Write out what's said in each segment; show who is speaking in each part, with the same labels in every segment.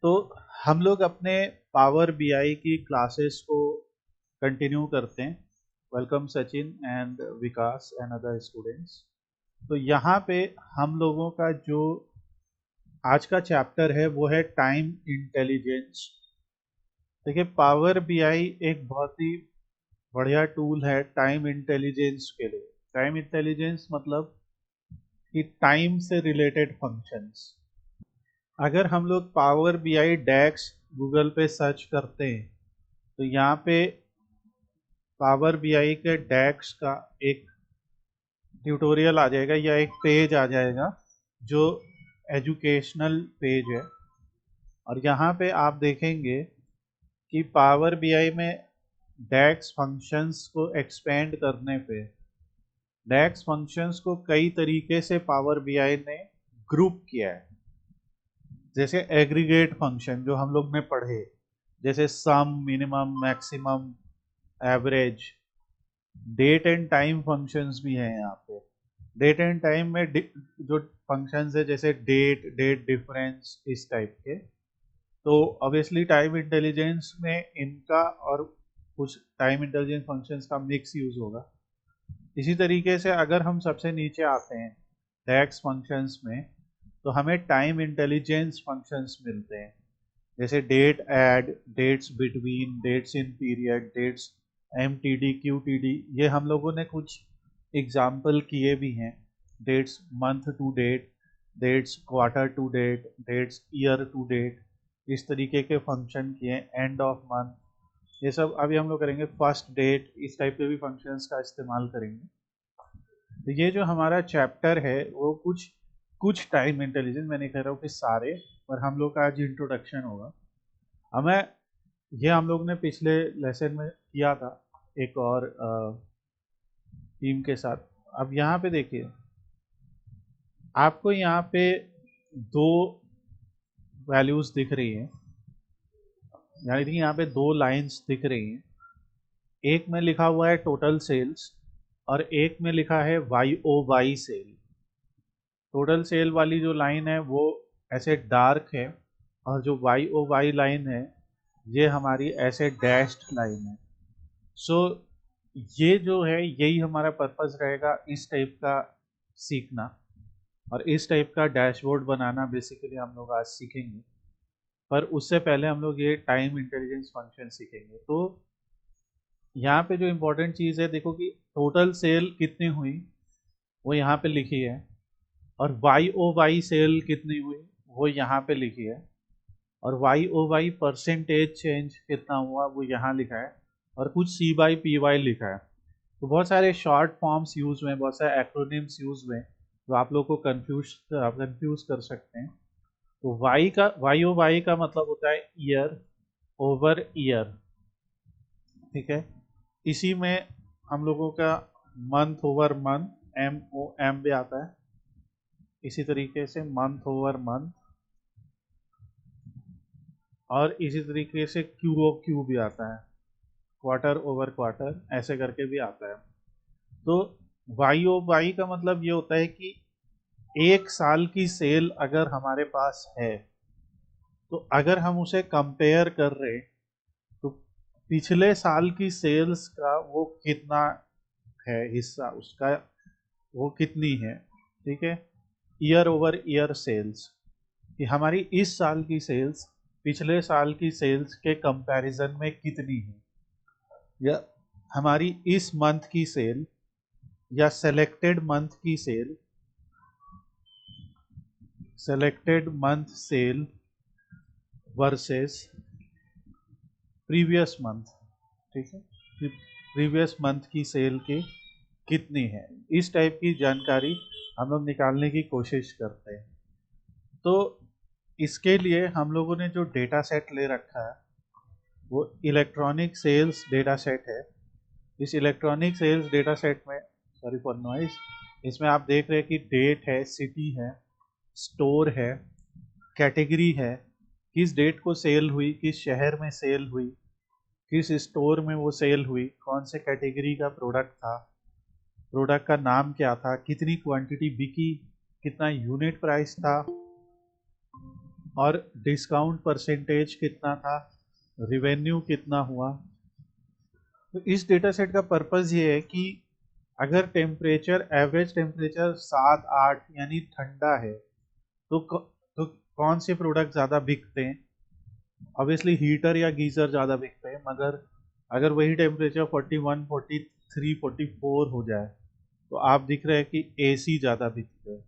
Speaker 1: तो हम लोग अपने पावर बीआई की क्लासेस को कंटिन्यू करते हैं। Welcome Sachin and Vikas and other students. तो यहाँ पे हम लोगों का जो आज का चैप्टर है वो है टाइम इंटेलिजेंस। देखिए, पावर बीआई एक बहुत ही बढ़िया टूल है टाइम इंटेलिजेंस के लिए। टाइम इंटेलिजेंस मतलब कि टाइम से रिलेटेड फंक्शंस। अगर हम लोग पावर बीआई डैक्स गूगल पे सर्च करते हैं तो यहाँ पे पावर बीआई के डैक्स का एक ट्यूटोरियल आ जाएगा या एक पेज आ जाएगा जो एजुकेशनल पेज है। और यहाँ पे आप देखेंगे कि पावर बीआई में डैक्स फंक्शंस को एक्सपेंड करने पे डैक्स फंक्शंस को कई तरीके से पावर बीआई ने ग्रुप किया है। जैसे एग्रीगेट फंक्शन जो हम लोग ने पढ़े, जैसे sum, minimum, maximum, average. Date and time functions भी हैं यहाँ पे। डेट एंड टाइम में जो फंक्शंस है जैसे डेट, डेट डिफरेंस, इस टाइप के। तो ऑब्वियसली टाइम इंटेलिजेंस में इनका और कुछ टाइम इंटेलिजेंस फंक्शंस का मिक्स यूज होगा। इसी तरीके से अगर हम सबसे नीचे आते हैं डैक्स फंक्शंस में तो हमें टाइम इंटेलिजेंस फंक्शंस मिलते हैं। जैसे date add, dates between, dates in period, dates MTD, QTD. ये हम लोगों ने कुछ एग्जाम्पल किए भी हैं। Dates month to date, dates quarter to date, dates year to date, इस तरीके के फंक्शन किए। एंड ऑफ मंथ, ये सब अभी हम लोग करेंगे। फर्स्ट डेट, इस टाइप के भी फंक्शंस का इस्तेमाल करेंगे। तो ये जो हमारा चैप्टर है वो कुछ टाइम इंटेलिजेंस, मैं नहीं कह रहा हूँ कि सारे, पर हम लोग का आज इंट्रोडक्शन होगा। हमें ये हम लोग ने पिछले लेसन में किया था एक और टीम के साथ। अब यहाँ पे देखिए, आपको यहाँ पे दो वैल्यूज दिख रही हैं, यानी कि यहाँ पे दो लाइंस दिख रही हैं। एक में लिखा हुआ है टोटल सेल्स और एक में लिखा है YOY सेल। टोटल सेल वाली जो लाइन है वो ऐसे डार्क है और जो YOY लाइन है ये हमारी ऐसे डैश्ड लाइन है। सो ये जो है यही हमारा पर्पस रहेगा इस टाइप का सीखना, और इस टाइप का डैशबोर्ड बनाना बेसिकली हम लोग आज सीखेंगे। पर उससे पहले हम लोग ये टाइम इंटेलिजेंस फंक्शन सीखेंगे। तो यहाँ पे जो इम्पोर्टेंट चीज़ है, देखो कि टोटल सेल कितनी हुई वो यहाँ पे लिखी है, और YOY सेल कितनी हुई वो यहाँ पे लिखी है, और YOY परसेंटेज चेंज कितना हुआ वो यहाँ लिखा है, और कुछ C/PY लिखा है। तो बहुत सारे शॉर्ट फॉर्म्स यूज हुए, बहुत सारे एक्रोनिम्स यूज हुए जो आप लोग को कंफ्यूज कर सकते हैं। तो YOY का मतलब होता है ईयर ओवर ईयर, ठीक है। इसी में हम लोगों का मंथ ओवर मंथ, MOM भी आता है। इसी तरीके से मंथ ओवर मंथ, और इसी तरीके से QOQ भी आता है, क्वार्टर ओवर क्वार्टर, ऐसे करके भी आता है। तो YOY का मतलब ये होता है कि एक साल की सेल अगर हमारे पास है तो अगर हम उसे कंपेयर कर रहे तो पिछले साल की सेल्स का वो कितना है हिस्सा, उसका वो कितनी है, ठीक है। ईयर ओवर ईयर सेल्स, कि हमारी इस साल की सेल्स पिछले साल की सेल्स के कंपैरिजन में कितनी है, या हमारी इस मंथ की सेल या selected month sale versus previous month, ठीक है। प्रीवियस मंथ की सेल की कितनी है, इस टाइप की जानकारी हम लोग निकालने की कोशिश करते हैं। तो इसके लिए हम लोगों ने जो डेटा सेट ले रखा है वो इलेक्ट्रॉनिक सेल्स डेटा सेट है। इस इलेक्ट्रॉनिक सेल्स डेटा सेट में, सॉरी फॉर नॉइस, इसमें आप देख रहे हैं कि डेट है, सिटी है, स्टोर है, कैटेगरी है, किस डेट को सेल हुई, किस शहर में सेल हुई, किस स्टोर में वो सेल हुई, कौन से कैटेगरी का प्रोडक्ट था, प्रोडक्ट का नाम क्या था, कितनी क्वांटिटी बिकी, कितना यूनिट प्राइस था, और डिस्काउंट परसेंटेज कितना था, रिवेन्यू कितना हुआ। तो इस डेटा सेट का पर्पस ये है कि अगर टेम्परेचर, एवरेज टेम्परेचर 7-8 यानी ठंडा है, तो कौन से प्रोडक्ट ज़्यादा बिकते हैं? ऑब्वियसली हीटर या गीज़र ज़्यादा बिकते हैं, मगर अगर वही टेम्परेचर 41, 43, 44 हो जाए तो आप दिख रहे हैं कि एसी ज़्यादा बिकते हैं,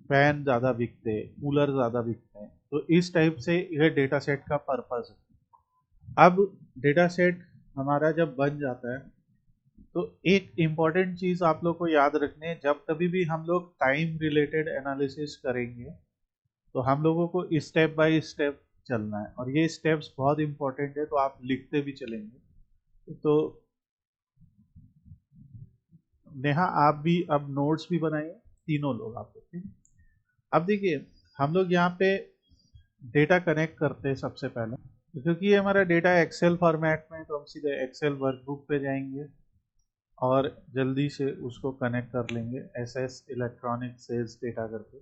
Speaker 1: फैन ज़्यादा बिकते हैं, कूलर ज़्यादा बिकते हैं। तो इस टाइप से यह डेटा सेट का पर्पस है। अब डेटा सेट हमारा जब बन जाता है तो एक इम्पॉर्टेंट चीज़ आप लोग को याद रखनी है, जब कभी भी हम लोग टाइम रिलेटेड एनालिसिस करेंगे तो हम लोगों को स्टेप बाय स्टेप चलना है, और ये स्टेप्स बहुत इंपॉर्टेंट है, तो आप लिखते भी चलेंगे। तो नेहा आप भी अब नोट्स भी बनाइए, तीनों लोग आप लोग, ठीक? अब देखिए हम लोग यहाँ पे डेटा कनेक्ट करते हैं सबसे पहले, क्योंकि ये हमारा डेटा एक्सेल फॉर्मेट में है, तो हम सीधे एक्सेल वर्कबुक पे जाएंगे और जल्दी से उसको कनेक्ट कर लेंगे एसएस इलेक्ट्रॉनिक सेल्स डेटा करके,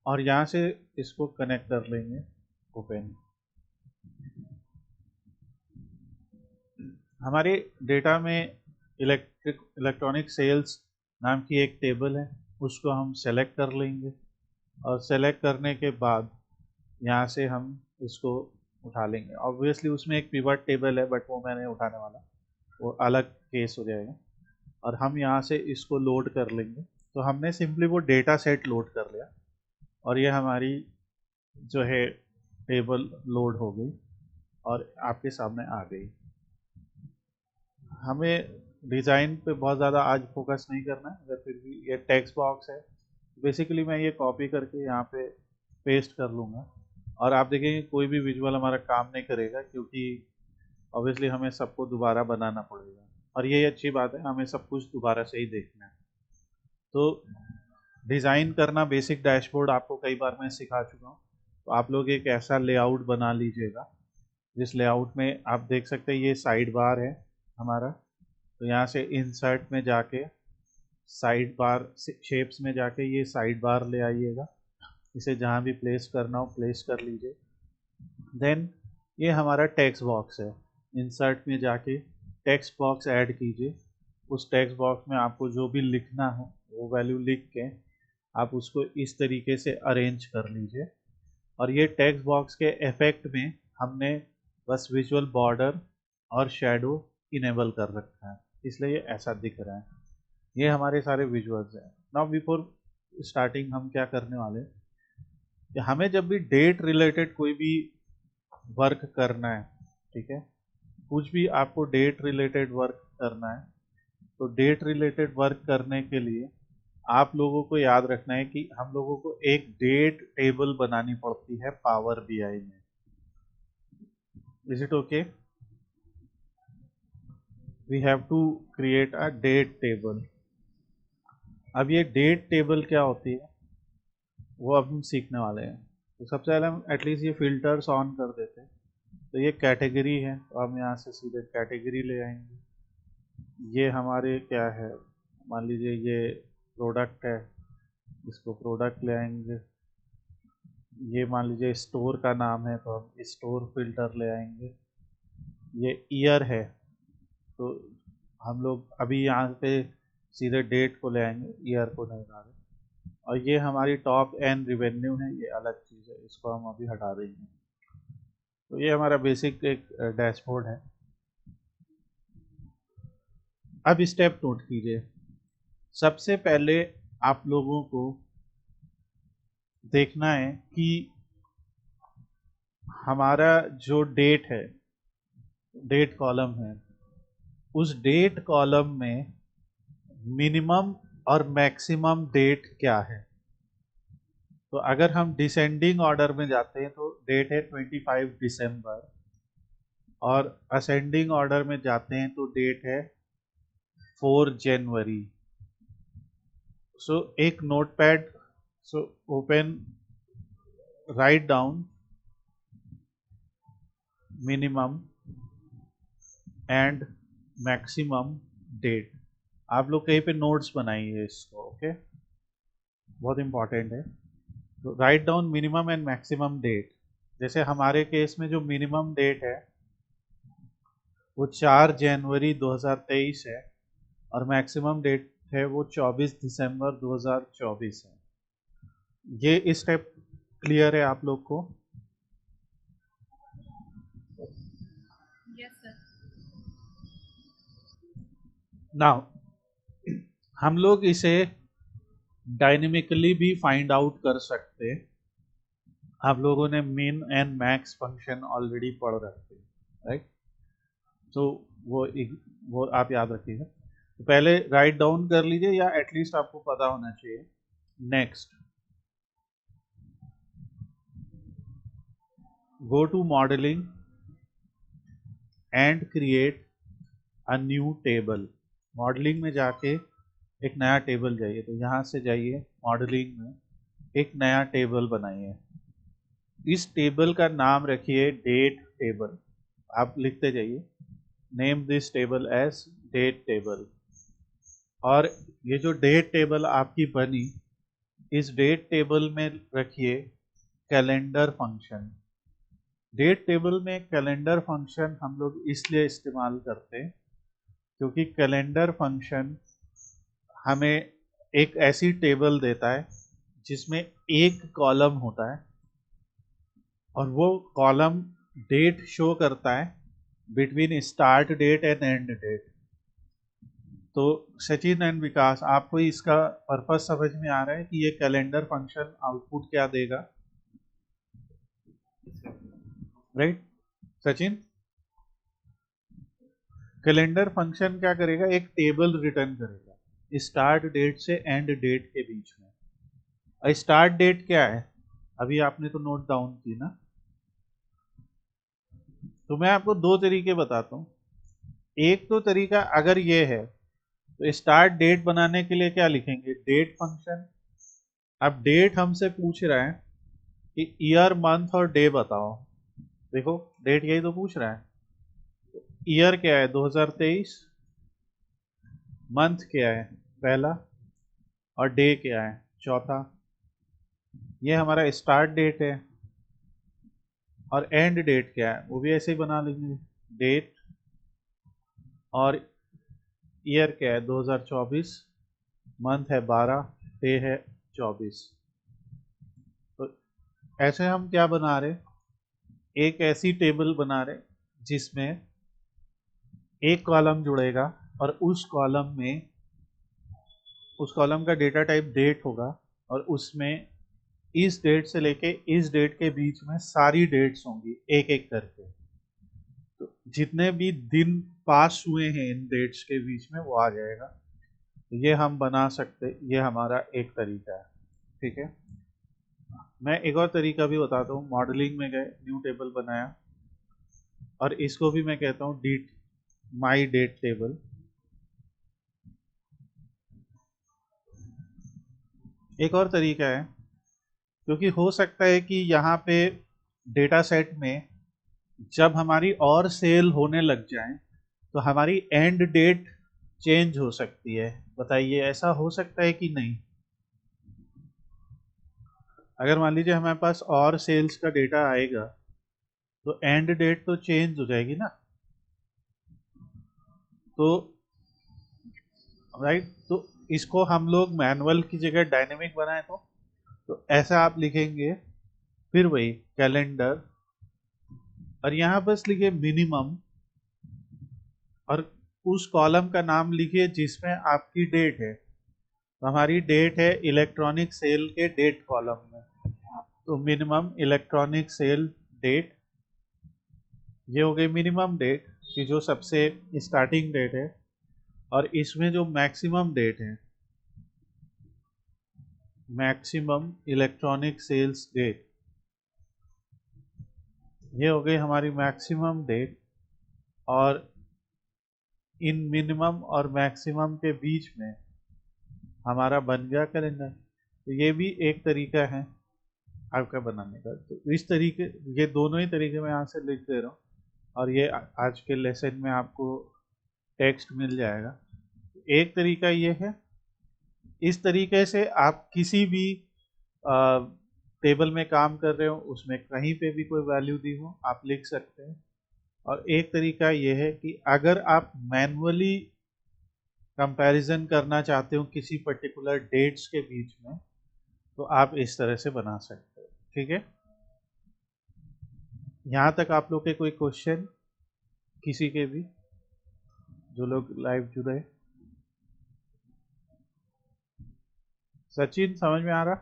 Speaker 1: और यहाँ से इसको कनेक्ट कर लेंगे ओपन। हमारे डेटा में इलेक्ट्रॉनिक सेल्स नाम की एक टेबल है, उसको हम सेलेक्ट कर लेंगे, और सेलेक्ट करने के बाद यहाँ से हम इसको उठा लेंगे। ऑब्वियसली उसमें एक पिवट टेबल है, बट वो मैं नहीं उठाने वाला, वो अलग केस हो जाएगा। और हम यहाँ से इसको लोड कर लेंगे, तो हमने सिंपली वो डेटा सेट लोड कर लिया, और ये हमारी जो है टेबल लोड हो गई और आपके सामने आ गई। हमें डिज़ाइन पे बहुत ज़्यादा आज फोकस नहीं करना है, अगर फिर भी ये टेक्स्ट बॉक्स है, बेसिकली मैं ये कॉपी करके यहाँ पे पेस्ट कर लूँगा, और आप देखेंगे कोई भी विजुअल हमारा काम नहीं करेगा, क्योंकि ऑब्वियसली हमें सबको दोबारा बनाना पड़ेगा, और ये अच्छी बात है, हमें सब कुछ दोबारा से ही देखना है। तो डिज़ाइन करना, बेसिक डैशबोर्ड आपको कई बार मैं सिखा चुका हूँ, तो आप लोग एक ऐसा लेआउट बना लीजिएगा जिस लेआउट में आप देख सकते हैं ये साइड बार है हमारा, तो यहाँ से इंसर्ट में जाके साइड बार शेप्स में जाके ये साइड बार ले आइएगा, इसे जहाँ भी प्लेस करना हो प्लेस कर लीजिए। देन ये हमारा टेक्स्ट बॉक्स है, इंसर्ट में जाके टेक्स्ट बॉक्स ऐड कीजिए, उस टेक्स्ट बॉक्स में आपको जो भी लिखना हो वो वैल्यू लिख के आप उसको इस तरीके से अरेंज कर लीजिए। और ये टेक्स्ट बॉक्स के इफेक्ट में हमने बस विजुअल बॉर्डर और शेडो इनेबल कर रखा है, इसलिए ये ऐसा दिख रहा है। ये हमारे सारे विजुअल्स हैं। नाउ बिफोर स्टार्टिंग हम क्या करने वाले हैं कि हमें जब भी डेट रिलेटेड कोई भी वर्क करना है, ठीक है, कुछ भी आपको डेट रिलेटेड वर्क करना है, तो डेट रिलेटेड वर्क करने के लिए आप लोगों को याद रखना है कि हम लोगों को एक डेट टेबल बनानी पड़ती है पावर बीआई में। Is it okay? We have to create a date table. अब ये डेट टेबल क्या होती है वो अब हम सीखने वाले हैं। तो सबसे पहले हम एटलीस्ट ये फिल्टर्स ऑन कर देते हैं। तो ये कैटेगरी है, तो हम यहाँ से सीधे कैटेगरी ले आएंगे। ये हमारे क्या है, मान लीजिए ये प्रोडक्ट है, इसको प्रोडक्ट ले आएंगे। ये मान लीजिए स्टोर का नाम है, तो हम स्टोर फिल्टर ले आएंगे। ये ईयर है, तो हम लोग अभी यहाँ पे सीधे डेट को ले आएंगे, ईयर को नहीं ला रहे। और ये हमारी टॉप एंड रिवेन्यू है, ये अलग चीज़ है, इसको हम अभी हटा देंगे। तो ये हमारा बेसिक एक डैशबोर्ड है। अब स्टेप नोट कीजिए। सबसे पहले आप लोगों को देखना है कि हमारा जो डेट है, डेट कॉलम है, उस डेट कॉलम में मिनिमम और मैक्सिमम डेट क्या है। तो अगर हम डिसेंडिंग ऑर्डर में जाते हैं तो डेट है 25 दिसंबर, और असेंडिंग ऑर्डर में जाते हैं तो डेट है 4 जनवरी। सो एक notepad, so open, write down minimum and maximum date. आप लोग कहीं पे नोट्स बनाइए इसको, ओके, बहुत इंपॉर्टेंट है। तो write down minimum and maximum date. जैसे हमारे केस में जो मिनिमम डेट है वो 4 जनवरी 2023 है और मैक्सिमम डेट है वो 24 दिसंबर 2024 है। ये स्टेप क्लियर है आप लोग को?
Speaker 2: Yes sir.
Speaker 1: नाउ हम लोग इसे डायनेमिकली भी फाइंड आउट कर सकते हैं। आप लोगों ने मिन एंड मैक्स फंक्शन ऑलरेडी पढ़ रखे हैं, राइट? तो वो आप याद रखिएगा। तो पहले राइट डाउन कर लीजिए या एटलीस्ट आपको पता होना चाहिए। Next, go to modelling and create a new table. Modelling में जाके एक नया टेबल जाइए। तो यहाँ से जाइए मॉडलिंग में, एक नया टेबल बनाइए। इस टेबल का नाम रखिए डेट टेबल। आप लिखते जाइए, name this table as date table. और ये जो डेट टेबल आपकी बनी, इस डेट टेबल में रखिए कैलेंडर फंक्शन। डेट टेबल में कैलेंडर फंक्शन हम लोग इसलिए इस्तेमाल करते हैं क्योंकि कैलेंडर फंक्शन हमें एक ऐसी टेबल देता है जिसमें एक कॉलम होता है और वो कॉलम डेट शो करता है between start date and end date. तो सचिन एंड विकास, आपको इसका पर्पस समझ में आ रहा है कि ये कैलेंडर फंक्शन आउटपुट क्या देगा, राइट? सचिन, कैलेंडर फंक्शन क्या करेगा? एक टेबल रिटर्न करेगा स्टार्ट डेट से एंड डेट के बीच में। स्टार्ट डेट क्या है? अभी आपने तो नोट डाउन की ना। तो मैं आपको दो तरीके बताता हूँ। एक तो तरीका अगर ये है तो स्टार्ट डेट बनाने के लिए क्या लिखेंगे? Date function. अब डेट हमसे पूछ रहा है कि ईयर मंथ और डे बताओ। देखो डेट यही तो पूछ रहा है। ईयर क्या है? 2023। मंथ क्या है? पहला। और डे क्या है? चौथा। ये हमारा स्टार्ट डेट है। और एंड डेट क्या है? वो भी ऐसे ही बना लेंगे, डेट। और ईयर क्या है? 2024। मंथ है 12, डे है 24। तो ऐसे हम क्या बना रहे? एक ऐसी टेबल बना रहे जिसमें एक कॉलम जुड़ेगा और उस कॉलम का डेटा टाइप डेट होगा और उसमें इस डेट से लेके इस डेट के बीच में सारी डेट्स होंगी एक एक करके। तो जितने भी दिन पास हुए हैं इन डेट्स के बीच में वो आ जाएगा। तो ये हम बना सकते, ये हमारा एक तरीका है, ठीक है? मैं एक और तरीका भी बताता हूँ। मॉडलिंग में गए, न्यू टेबल बनाया और इसको भी मैं कहता हूँ डेट, माई डेट टेबल। एक और तरीका है, क्योंकि हो सकता है कि यहाँ पे डेटा सेट में जब हमारी और सेल होने लग जाए तो हमारी एंड डेट चेंज हो सकती है। बताइए ऐसा हो सकता है कि नहीं? अगर मान लीजिए हमारे पास और सेल्स का डेटा आएगा तो एंड डेट तो चेंज हो जाएगी ना। तो राइट, तो इसको हम लोग मैनुअल की जगह डायनेमिक बनाए तो ऐसा आप लिखेंगे, फिर वही कैलेंडर और यहाँ बस लिखिए मिनिमम और उस कॉलम का नाम लिखिए जिसमें आपकी डेट है। तो हमारी डेट है इलेक्ट्रॉनिक सेल के डेट कॉलम में, तो मिनिमम इलेक्ट्रॉनिक सेल डेट। ये हो गई मिनिमम डेट की जो सबसे स्टार्टिंग डेट है। और इसमें जो मैक्सिमम डेट है, मैक्सिमम इलेक्ट्रॉनिक सेल्स डेट, ये हो गई हमारी मैक्सिमम डेट। और इन मिनिमम और मैक्सिमम के बीच में हमारा बन गया कैलेंडर। तो ये भी एक तरीका है आपका बनाने का। तो इस तरीके, ये दोनों ही तरीके मैं यहाँ से लिख दे रहा हूँ और ये आज के लेसन में आपको टेक्स्ट मिल जाएगा। एक तरीका ये है। इस तरीके से आप किसी भी टेबल में काम कर रहे हो उसमें कहीं पे भी कोई वैल्यू दी हो आप लिख सकते हैं। और एक तरीका ये है कि अगर आप मैन्युअली कंपैरिजन करना चाहते हो किसी पर्टिकुलर डेट्स के बीच में तो आप इस तरह से बना सकते हो। ठीक है, यहाँ तक आप लोग के कोई क्वेश्चन किसी के भी, जो लोग लाइव जुड़े? सचिन समझ में आ रहा?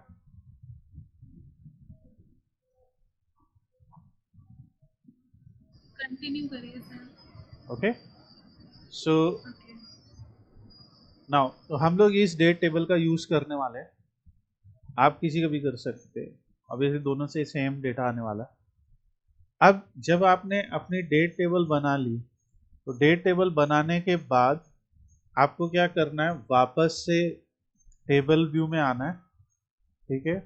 Speaker 2: कंटिन्यू करिए sir.
Speaker 1: Okay, so
Speaker 2: okay.
Speaker 1: Now तो हम लोग इस डेट टेबल का यूज करने वाले हैं। आप किसी का भी कर सकते हैं, ऑब्वियसली दोनों से सेम डेटा आने वाला है। अब जब आपने अपनी डेट टेबल बना ली तो डेट टेबल बनाने के बाद आपको क्या करना है, वापस से टेबल व्यू में आना है। ठीक है,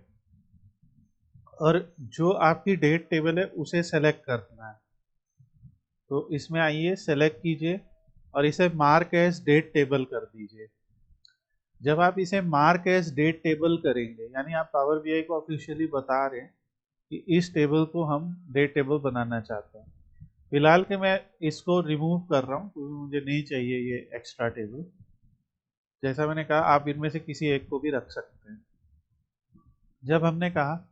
Speaker 1: और जो आपकी डेट टेबल है उसे सेलेक्ट करना है। तो इसमें आइए, सेलेक्ट कीजिए और इसे मार्क एज डेट टेबल कर दीजिए। जब आप इसे मार्क एज डेट टेबल करेंगे यानी आप पावर बीआई को ऑफिशियली बता रहे हैं कि इस टेबल को हम डेट टेबल बनाना चाहते हैं। फिलहाल के मैं इसको रिमूव कर रहा हूँ क्योंकि मुझे नहीं चाहिए ये एक्स्ट्रा टेबल। जैसा मैंने कहा आप इनमें से किसी एक को भी रख सकते हैं। जब हमने कहा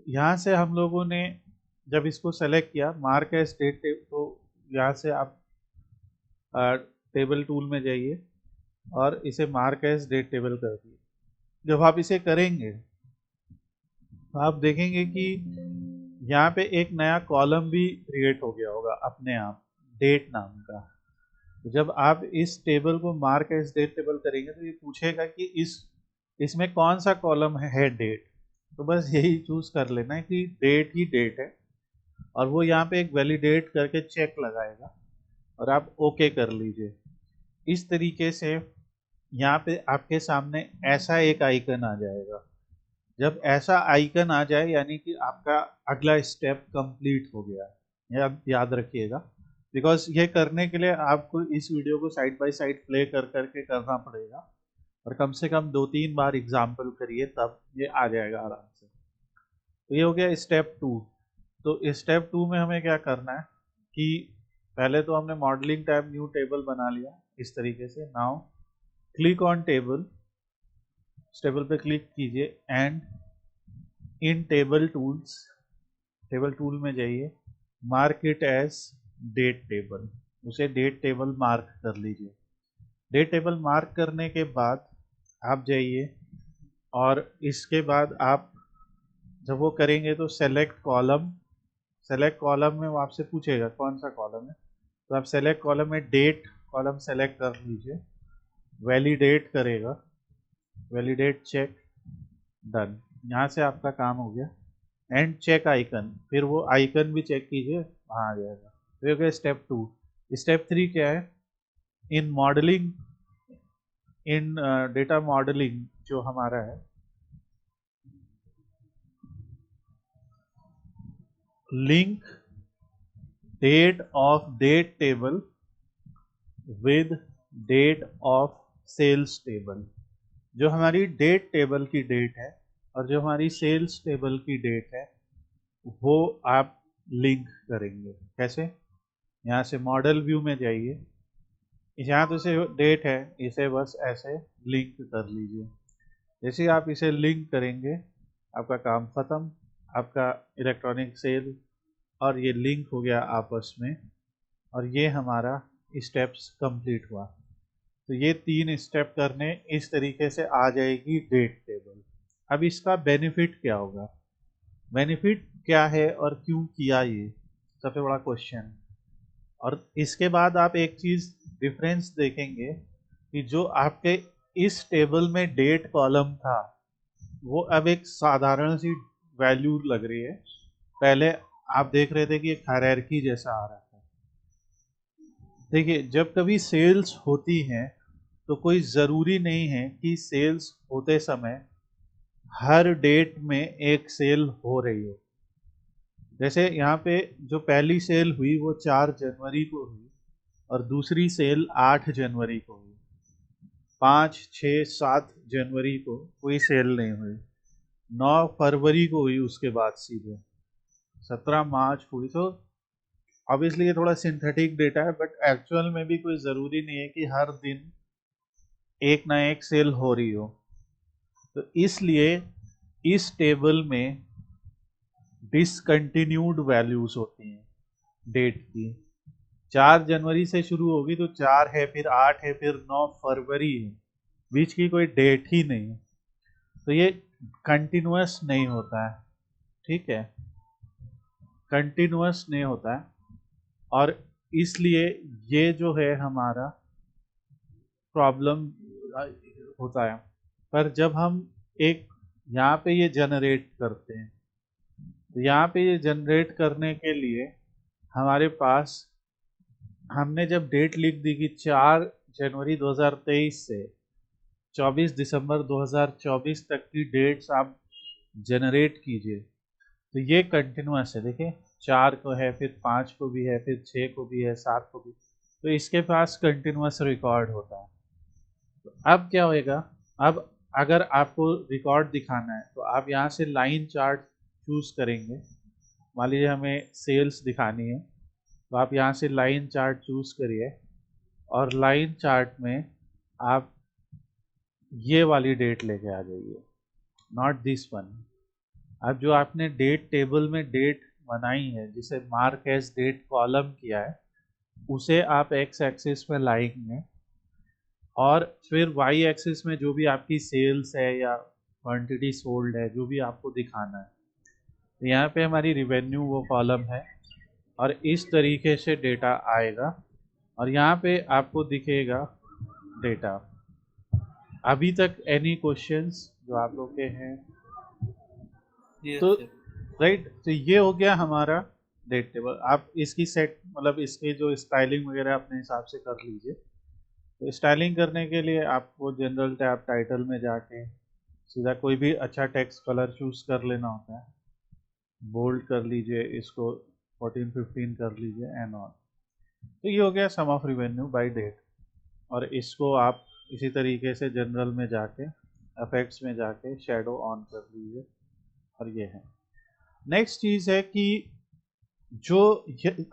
Speaker 1: यहाँ से हम लोगों ने जब इसको सेलेक्ट किया मार्क एज डेट टेबल, तो यहाँ से आप टेबल टूल में जाइए और इसे मार्क एज डेट टेबल कर दिए। जब आप इसे करेंगे तो आप देखेंगे कि यहाँ पे एक नया कॉलम भी क्रिएट हो गया होगा अपने आप, डेट नाम का। तो जब आप इस टेबल को मार्क एज डेट टेबल करेंगे तो ये पूछेगा कि इसमें कौन सा कॉलम है डेट। तो बस यही चूज कर लेना है कि डेट ही डेट है और वो यहाँ पे एक वैलिडेट करके चेक लगाएगा और आप ओके कर लीजिए। इस तरीके से यहाँ पे आपके सामने ऐसा एक आइकन आ जाएगा। जब ऐसा आइकन आ जाए यानी कि आपका अगला स्टेप कंप्लीट हो गया है। याद रखिएगा, बिकॉज ये करने के लिए आपको इस वीडियो को साइड बाय साइड प्ले कर करके करना पड़ेगा और कम से कम 2-3 बार एग्जाम्पल करिए तब ये आ जाएगा आराम से। तो ये हो गया स्टेप 2। तो स्टेप 2 में हमें क्या करना है कि पहले तो हमने मॉडलिंग टैब न्यू टेबल बना लिया इस तरीके से। Now click on table, table पे क्लिक कीजिए and in table tools, table tool में जाइए, mark it as date table, उसे डेट टेबल मार्क कर लीजिए। डेट टेबल मार्क करने के बाद आप जाइए और इसके बाद आप जब वो करेंगे तो सेलेक्ट कॉलम, सेलेक्ट कॉलम में वो आपसे पूछेगा कौन सा कॉलम है, तो आप सेलेक्ट कॉलम में डेट कॉलम सेलेक्ट कर लीजिए, वैलिडेट करेगा, वैलिडेट चेक, डन। यहाँ से आपका काम हो गया। एंड चेक आइकन, फिर वो आइकन भी चेक कीजिए, वहाँ आ जाएगा। तो ये हो गया स्टेप 2। स्टेप 3 क्या है, in modelling, in data modelling जो हमारा है, link date of date table with date of sales table. जो हमारी डेट टेबल की डेट है और जो हमारी सेल्स टेबल की डेट है वो आप लिंक करेंगे। कैसे, यहाँ से मॉडल व्यू में जाइए, यहाँ तो से डेट है इसे बस ऐसे लिंक कर लीजिए। जैसे ही आप इसे लिंक करेंगे आपका काम ख़त्म, आपका इलेक्ट्रॉनिक सेल और ये लिंक हो गया आपस में और ये हमारा स्टेप्स कंप्लीट हुआ। तो ये 3 स्टेप करने इस तरीके से आ जाएगी डेट टेबल। अब इसका बेनिफिट क्या होगा, बेनिफिट क्या है और क्यों किया, ये सबसे बड़ा क्वेश्चन। और इसके बाद आप एक चीज़ डिफरेंस देखेंगे कि जो आपके इस टेबल में डेट कॉलम था वो अब एक साधारण सी वैल्यू लग रही है। पहले आप देख रहे थे कि एक हायरार्की जैसा आ रहा था। देखिए, जब कभी सेल्स होती हैं तो कोई ज़रूरी नहीं है कि सेल्स होते समय हर डेट में एक सेल हो रही हो। जैसे यहाँ पे जो पहली सेल हुई वो 4 जनवरी को हुई और दूसरी सेल 8 जनवरी को हुई। 5, 6, 7 जनवरी को कोई सेल नहीं हुई। 9 फरवरी को हुई, उसके बाद सीधे 17 मार्च को हुई। तो ऑब्वियसली ये थोड़ा सिंथेटिक डेटा है, बट एक्चुअल में भी कोई ज़रूरी नहीं है कि हर दिन एक ना एक सेल हो रही हो। तो इसलिए इस टेबल में डिसकंटिन्यूड वैल्यूज होती हैं डेट की। 4 जनवरी से शुरू होगी तो 4 है, फिर 8 है, फिर 9 फरवरी है, बीच की कोई डेट ही नहीं है। तो ये कंटिन्यूअस नहीं होता है, ठीक है, कंटिन्यूअस नहीं होता है। और इसलिए ये जो है हमारा प्रॉब्लम होता है। पर जब हम एक यहाँ पे ये जनरेट करते हैं, तो यहाँ पे ये जनरेट करने के लिए हमारे पास, हमने जब डेट लिख दी कि 4 जनवरी 2023 से 24 दिसंबर 2024 तक की डेट्स आप जनरेट कीजिए, तो ये कंटिन्यूअस है। देखिए 4 को है, फिर 5 को भी है, फिर 6 को भी है, 7 को भी, तो इसके पास कंटिन्यूअस रिकॉर्ड होता है। तो अब क्या होएगा, अब अगर आपको रिकॉर्ड दिखाना है तो आप यहाँ से लाइन चार्ट चूज करेंगे। मान लीजिए हमें सेल्स दिखानी है, तो आप यहाँ से लाइन चार्ट चूज करिए, और लाइन चार्ट में आप ये वाली डेट लेके आ जाइए, नॉट दिस वन। अब जो आपने डेट टेबल में डेट बनाई है, जिसे मार्क एज डेट कॉलम किया है, उसे आप एक्स एक्सिस में लाएंगे, और फिर वाई एक्सिस में जो भी आपकी सेल्स है या क्वांटिटी सोल्ड है, जो भी आपको दिखाना है, तो यहाँ पे हमारी रिवेन्यू वो कॉलम है, और इस तरीके से डेटा आएगा, और यहाँ पे आपको दिखेगा डेटा। अभी तक एनी क्वेश्चंस जो आप लोग के हैं? तो राइट, तो ये हो गया हमारा डेट टेबल। आप इसकी सेट, मतलब इसके जो स्टाइलिंग वगैरह अपने हिसाब से कर लीजिए। तो स्टाइलिंग करने के लिए आपको जनरल टैब टाइटल में जाके सीधा कोई भी अच्छा टेक्स्ट कलर चूज कर लेना होता है, बोल्ड कर लीजिए, इसको 14-15 कर लीजिए एंड ऑल। तो ये हो गया सम ऑफ रिवेन्यू बाय डेट। और इसको आप इसी तरीके से जनरल में जाके इफेक्ट्स में जाके शेडो ऑन कर लीजिए, और ये है। नेक्स्ट चीज़ है कि जो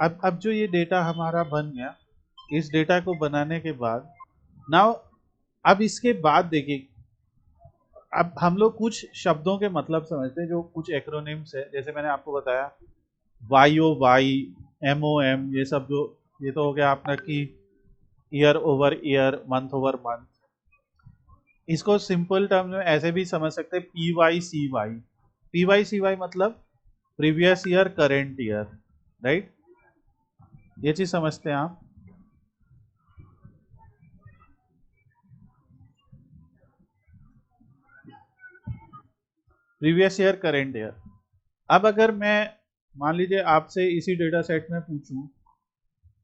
Speaker 1: अब जो ये डेटा हमारा बन गया, इस डेटा को बनाने के बाद नाउ, अब इसके बाद देखिए, अब हम लोग कुछ शब्दों के मतलब समझते हैं, जो कुछ एक्रोनिम्स है, जैसे मैंने आपको बताया YOY, MOM, ये सब जो, ये तो हो गया आपका कि year over year, month over month. इसको सिंपल टर्म में ऐसे भी समझ सकते हैं, PYCY। PYCY मतलब previous year current year, right, ये चीज समझते हैं आप? Previous year current year. अब अगर मैं मान लीजिए आपसे इसी डेटा सेट में पूछूं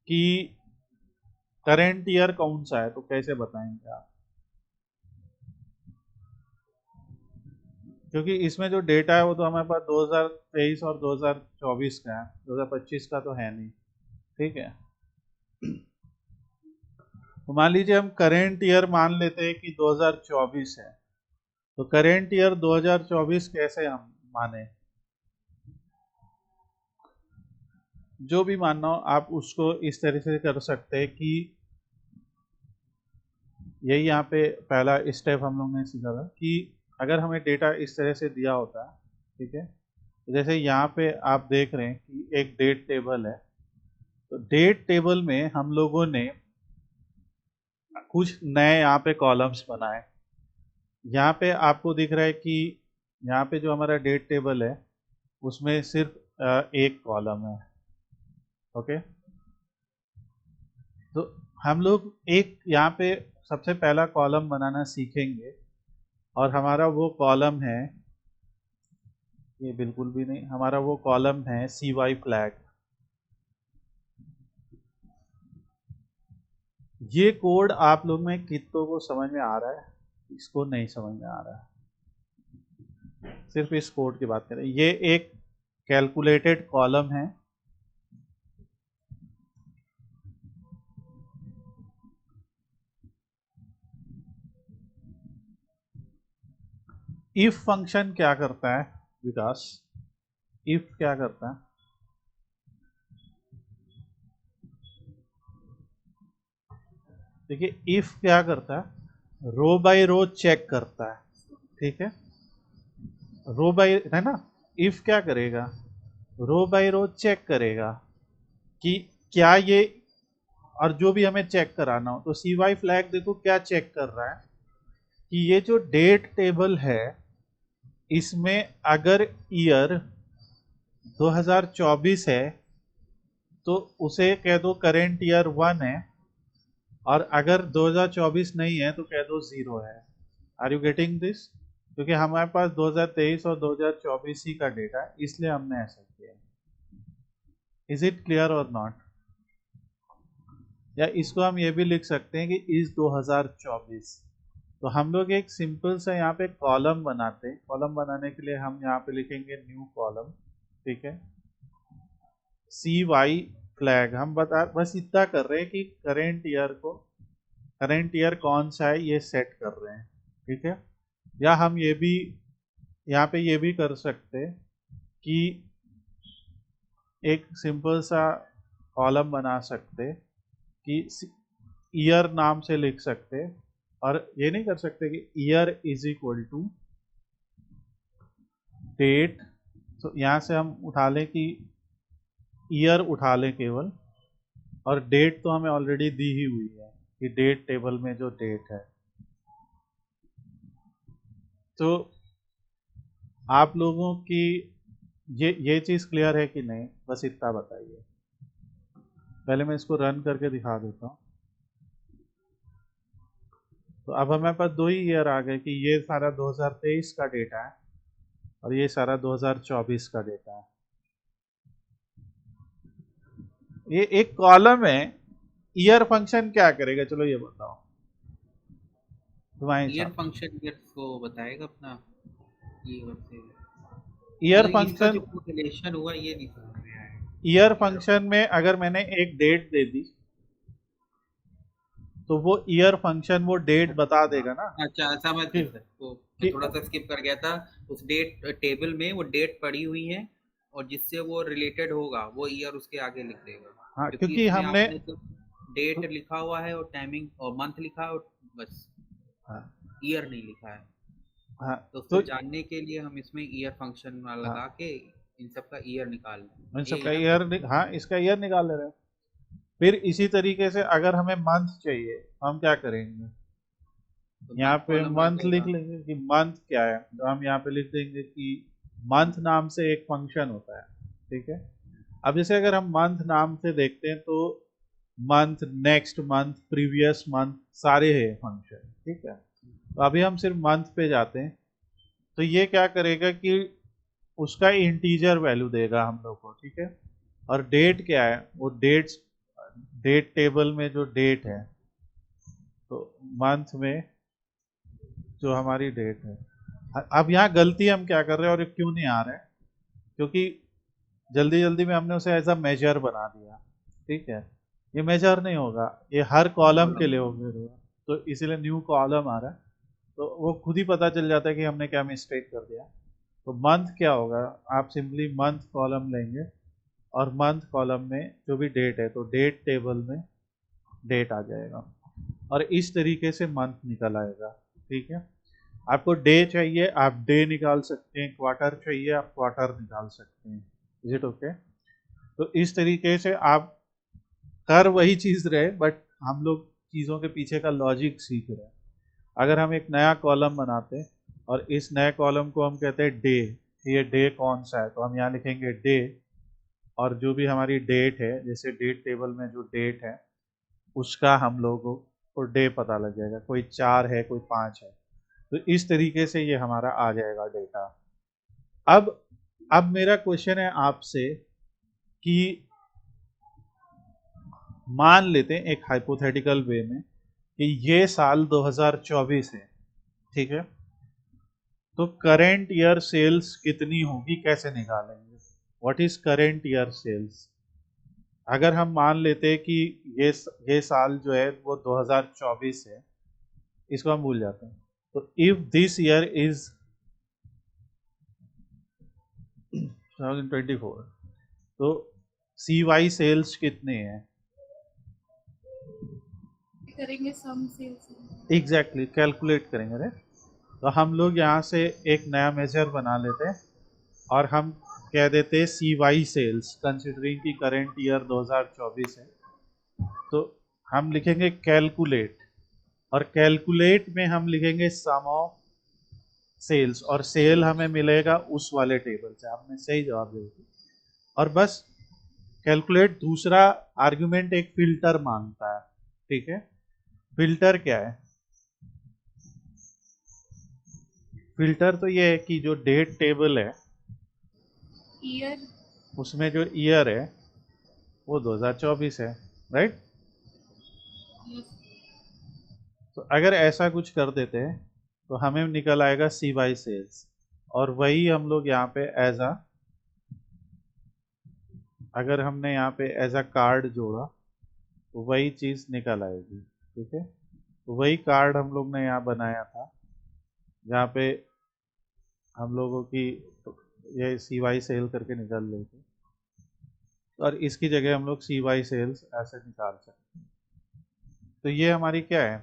Speaker 1: कि करेंट ईयर कौन सा है, तो कैसे बताएंगे आप? क्योंकि इसमें जो डेटा है वो तो हमारे पास 2023 और 2024 का है, 2025 का तो है नहीं, ठीक है। तो मान लीजिए हम करेंट ईयर मान लेते हैं कि 2024 है, तो करेंट ईयर 2024 कैसे हम माने? जो भी मानना हो आप उसको इस तरह से कर सकते हैं कि यही यहाँ पे पहला स्टेप हम लोग ने सीखा था कि अगर हमें डेटा इस तरह से दिया होता है, ठीक है, जैसे यहाँ पे आप देख रहे हैं कि एक डेट टेबल है, तो डेट टेबल में हम लोगों ने कुछ नए यहाँ पे कॉलम्स बनाए। यहाँ पे आपको दिख रहा है कि यहाँ पे जो हमारा डेट टेबल है उसमें सिर्फ एक कॉलम है, ओके। तो हम लोग एक यहाँ पे सबसे पहला कॉलम बनाना सीखेंगे, और हमारा वो कॉलम है, ये बिल्कुल भी नहीं, हमारा वो कॉलम है CY फ्लैग। ये कोड आप लोग में कितनों को समझ में आ रहा है? इसको नहीं समझ में आ रहा है, सिर्फ इस कोड की बात करें। ये एक कैलकुलेटेड कॉलम है, इफ फंक्शन क्या करता है विकास? इफ क्या करता है? देखिए इफ क्या करता है, रो बाय रो चेक करता है, ठीक है, रो बाय, है ना। इफ क्या करेगा, रो बाय रो चेक करेगा कि क्या ये, और जो भी हमें चेक कराना हो, तो सी वाई फ्लैग देखो क्या चेक कर रहा है कि ये जो डेट टेबल है इसमें अगर ईयर 2024 है तो उसे कह दो करेंट ईयर 1 है, और अगर 2024 नहीं है तो कह दो 0 है। Are you getting this? क्योंकि हमारे पास 2023 और 2024 ही का डेटा है, इसलिए हमने ऐसा किया। इज इट क्लियर और नॉट? या इसको हम ये भी लिख सकते हैं कि इस 2024, तो हम लोग एक सिंपल सा यहाँ पे कॉलम बनाते हैं। कॉलम बनाने के लिए हम यहाँ पे लिखेंगे न्यू कॉलम, ठीक है, सी वाई फ्लैग। हम बस इतना कर रहे हैं कि करेंट ईयर को, करेंट ईयर कौन सा है ये सेट कर रहे हैं, ठीक है। या हम ये भी यहाँ पे ये भी कर सकते हैं कि एक सिंपल सा कॉलम बना सकते कि ईयर नाम से लिख सकते, और ये नहीं कर सकते कि year is equal to date. तो यहाँ से हम उठा लें कि ईयर उठा लें केवल, और डेट तो हमें ऑलरेडी दी ही हुई है कि डेट टेबल में जो डेट है। तो आप लोगों की ये चीज़ क्लियर है कि नहीं, बस इतना बताइए। पहले मैं इसको रन करके दिखा देता हूँ। तो अब हमारे पास दो ही ईयर आ गए कि ये सारा 2023 का डेटा है और ये सारा 2024 का डेटा है। ये एक कॉलम है। ईयर फंक्शन क्या करेगा, चलो ये बताओ तुम्हारे
Speaker 3: ईयर
Speaker 1: हिसाब।
Speaker 3: फंक्शन ईयर को बताएगा अपना ईयर से,
Speaker 1: ईयर
Speaker 3: मतलब इसका
Speaker 1: फंक्शन,
Speaker 3: जो रिलेशन हुआ ये नहीं समझ में आया।
Speaker 1: ईयर फंक्शन में अगर मैंने एक डेट दे दी तो वो ईयर फंक्शन वो डेट बता देगा ना
Speaker 3: अच्छा समझ
Speaker 1: कि,
Speaker 3: गया सर, वो मैं
Speaker 1: कि
Speaker 3: थोड़ा सा स्किप कर गया था। उस डेट टेबल में वो डेट पड़ी हुई है और जिससे वो रिलेटेड होगा वो ईयर उसके आगे लिख देगा,
Speaker 1: हाँ,
Speaker 3: क्योंकि
Speaker 1: क्योंकि
Speaker 3: इसमें
Speaker 1: हमने,
Speaker 3: आपने तो डेट लिखा हुआ है और टाइमिंग और मंथ लिखा है और बस
Speaker 1: हाँ,
Speaker 3: ईयर नहीं लिखा है।
Speaker 1: हाँ,
Speaker 3: तो
Speaker 1: तो
Speaker 3: उसको जानने के लिए हम इसमें ईयर फंक्शन
Speaker 1: हाँ,
Speaker 3: लगा के इन सब का ईयर निकाल
Speaker 1: इन
Speaker 3: लें,
Speaker 1: सब
Speaker 3: यही
Speaker 1: का
Speaker 3: है ना
Speaker 1: ईयर,
Speaker 3: सर?
Speaker 1: हाँ, इसका ईयर निकाल ले रहे हैं। फिर इसी तरीके से अगर हमें मंथ चाहिए तो हम क्या करेंगे,
Speaker 3: तो
Speaker 1: यहाँ
Speaker 3: मंथ
Speaker 1: पे
Speaker 3: कॉलम आ
Speaker 1: मंथ लिख
Speaker 3: जाएगा।
Speaker 1: लेंगे कि मंथ क्या है, तो हम यहाँ पे लिख देंगे कि मंथ नाम से एक फंक्शन होता है, ठीक है। अब जैसे अगर हम मंथ नाम से देखते हैं तो month, next month, previous month, सारे हैं फंक्शन, ठीक है। तो अभी हम सिर्फ मंथ पे जाते हैं, तो ये क्या करेगा कि उसका इंटीजर वैल्यू देगा हम लोग को, ठीक है। और डेट क्या है, वो डेट्स, डेट टेबल में जो डेट है, तो मंथ में जो हमारी डेट है। अब यहाँ गलती हम क्या कर रहे हैं और ये क्यों नहीं आ रहा है, क्योंकि जल्दी जल्दी में हमने उसे एज अ मेजर बना दिया, ठीक है। ये मेजर नहीं होगा, ये हर कॉलम के लिए होगा, तो इसीलिए न्यू कॉलम आ रहा है। तो वो खुद ही पता चल जाता है कि हमने क्या मिस्टेक कर दिया। तो मंथ क्या होगा, आप सिंपली मंथ कॉलम लेंगे और मंथ कॉलम में जो भी डेट है तो डेट टेबल में डेट आ जाएगा, और इस तरीके से मंथ निकल आएगा, ठीक है। आपको डे चाहिए आप डे निकाल सकते हैं, क्वार्टर चाहिए आप क्वार्टर निकाल सकते हैं। Is it okay? तो इस तरीके से आप कर वही चीज़ रहे, बट हम लोग चीज़ों के पीछे का लॉजिक सीख रहे हैं। अगर हम एक नया कॉलम बनाते हैं और इस नए कॉलम को हम कहते हैं डे, ये डे कौन सा है, तो हम यहाँ लिखेंगे डे, और जो भी हमारी डेट है, जैसे डेट टेबल में जो डेट है उसका हम लोगों को डे पता लग जाएगा, कोई 4 है कोई 5 है। तो इस तरीके से ये हमारा आ जाएगा डेटा। अब मेरा क्वेश्चन है आपसे कि मान लेते हैं एक हाइपोथेटिकल वे में कि ये साल 2024 है, ठीक है। तो करेंट ईयर सेल्स कितनी होगी, कैसे निकालेंगे? What is current year sales? अगर हम मान लेते हैं कि ये साल जो है वो 2024 है, इसको हम भूल जाते हैं। तो इफ दिस ईयर इज 2024। तो CY सेल्स कितने हैं?
Speaker 2: करेंगे सम सेल्स।
Speaker 1: एग्जैक्टली कैलकुलेट करेंगे रे। तो हम लोग यहाँ से एक नया मेजर बना लेते हैं और हम कह देते हैं CY सेल्स, कंसिडरिंग कि करेंट ईयर 2024 है। तो हम लिखेंगे कैलकुलेट, और कैलकुलेट में हम लिखेंगे सम ऑफ सेल्स, और सेल हमें मिलेगा उस वाले टेबल से। आपने सही जवाब दे दिया। और बस कैलकुलेट दूसरा आर्गुमेंट एक फिल्टर मांगता है, ठीक है। फिल्टर क्या है? फिल्टर तो ये है कि जो डेट टेबल है
Speaker 2: ईयर।
Speaker 1: उसमें जो ईयर है वो 2024 है, राइट। तो अगर ऐसा कुछ कर देते हैं तो हमें निकल आएगा CY सेल्स, और वही हम लोग यहाँ पे अगर हमने यहाँ पे एज अ कार्ड जोड़ा तो वही चीज़ निकल आएगी, ठीक है। तो वही कार्ड हम लोग ने यहाँ बनाया था, जहाँ पे हम लोगों की ये CY सेल करके निकल रही थी, और इसकी जगह हम लोग CY सेल्स ऐसे निकाल सकते हैं। तो ये हमारी क्या है?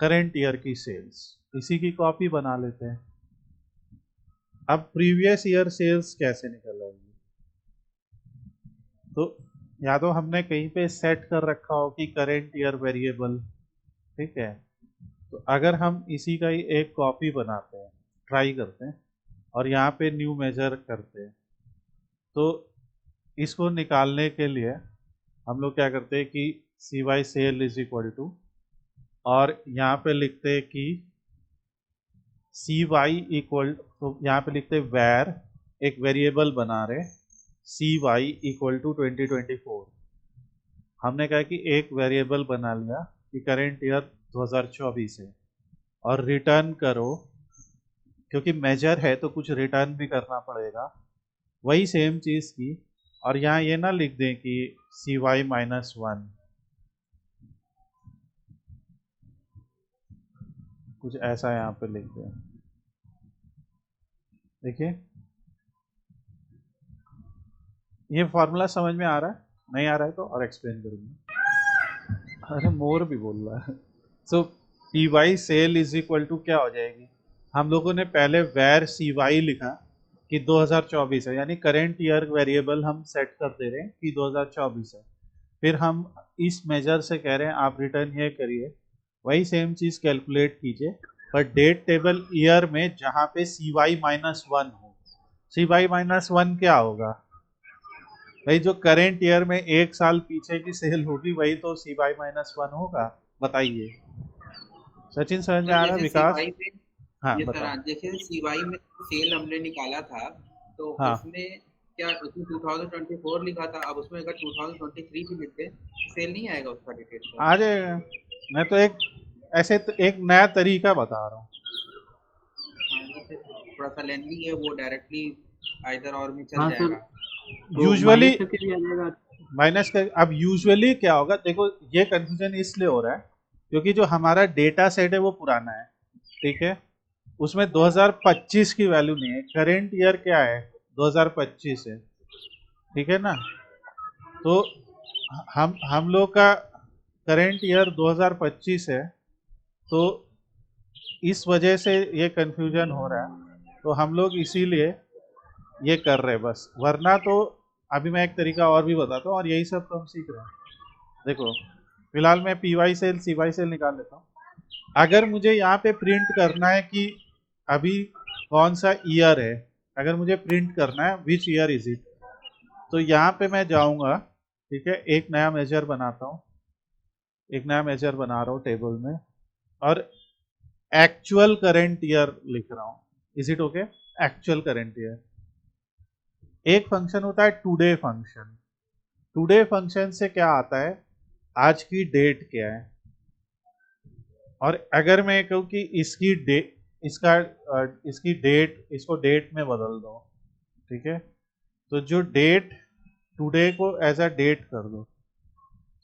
Speaker 1: करंट ईयर की सेल्स। इसी की कॉपी बना लेते हैं। अब प्रीवियस ईयर सेल्स कैसे निकल आएंगी? तो या तो हमने कहीं पे सेट कर रखा हो कि करेंट ईयर वेरिएबल, ठीक है। तो अगर हम इसी का ही एक कॉपी बनाते हैं, ट्राई करते हैं, और यहाँ पे न्यू मेजर करते हैं, तो इसको निकालने के लिए हम लोग क्या करते हैं कि CY sale is equal to, और यहाँ पे लिखते हैं कि CY इक्वल, तो यहाँ पे लिखते हैं वैर, एक वेरिएबल बना रहे CY इक्वल टू 2024। हमने कहा कि एक वेरिएबल बना लिया कि करेंट ईयर 2024 है, और रिटर्न करो, क्योंकि मेजर है तो कुछ रिटर्न भी करना पड़ेगा, वही सेम चीज़ की। और यहाँ ये ना लिख दें कि CY-1, कुछ ऐसा यहाँ पे लिख दें। देखिए ये फॉर्मूला समझ में आ रहा है? नहीं आ रहा है तो और एक्सप्लेन करूँगा। अरे मोर भी बोल रहा है। So PY sale is equal to क्या हो जाएगी? हम लोगों ने पहले वेर CY लिखा कि 2024 है, यानी करेंट ईयर वेरिएबल हम सेट कर दे रहे हैं कि 2024 है। फिर हम इस मेजर से कह रहे हैं आप रिटर्न ये करिए, वही सेम चीज़ कैलकुलेट कीजिए, पर डेट टेबल ईयर में जहाँ पे CY-1 हो। CY-1 क्या होगा भाई? जो करेंट ईयर में एक साल पीछे की सेल होगी वही तो CY-1 होगा। बताइए सचिन, समझ में
Speaker 3: सर
Speaker 1: आ रहा है?
Speaker 3: जैसे
Speaker 1: विकास?
Speaker 3: सीवाई में,
Speaker 1: हाँ
Speaker 3: ये सर
Speaker 1: बताओ।
Speaker 3: हाँ, जैसे सीवाई में सेल हमने निकाला था, तो
Speaker 1: हाँ
Speaker 3: उसमें क्या उसमें 2024 लिखा था, अब उसमें अगर 2023 भी लिखते सेल नहीं आएगा उसका डिटेल सर?
Speaker 1: आ जाएगा। मैं तो एक ऐसे एक नया तरीका बता रहा हूँ।
Speaker 3: हाँ ये सर थोड़ा सा लेंदी है, वो डायरेक्टली आइदर और में चल
Speaker 4: हाँ सर,
Speaker 3: जाएगा।
Speaker 4: तो
Speaker 1: यूजुअली
Speaker 4: माइनस करके भी आ जाएगा।
Speaker 1: माइनस का, अब यूजुअली क्या होगा देखो, ये कंफ्यूजन इसलिए हो रहा है क्योंकि जो हमारा डेटा सेट है वो पुराना है, ठीक है। उसमें 2025 की वैल्यू नहीं है, करेंट ईयर क्या है? 2025 है, ठीक है ना। तो हम लोग का करेंट ईयर 2025 है, तो इस वजह से ये कंफ्यूजन हो रहा है। तो हम लोग इसीलिए ये कर रहे हैं बस, वरना तो अभी मैं एक तरीका और भी बताता हूँ, और यही सब तो हम सीख रहे हैं। देखो फिलहाल मैं PY सेल CY सेल निकाल लेता हूँ। अगर मुझे यहाँ पे प्रिंट करना है कि अभी कौन सा ईयर है, अगर मुझे प्रिंट करना है विच ईयर इज इट, तो यहाँ पे मैं जाऊँगा, ठीक है। एक नया मेजर बनाता हूँ, एक नया मेजर बना रहा हूँ टेबल में, और एक्चुअल करेंट ईयर लिख रहा हूँ। Is it okay? Actual current year. एक फंक्शन होता है टुडे फंक्शन। टुडे फंक्शन से क्या आता है? आज की डेट क्या है। और अगर मैं कहूँ कि इसकी डेट, इसकी डेट, इसको डेट में बदल दो, ठीक है। तो जो डेट, टुडे को एज अ डेट कर दो।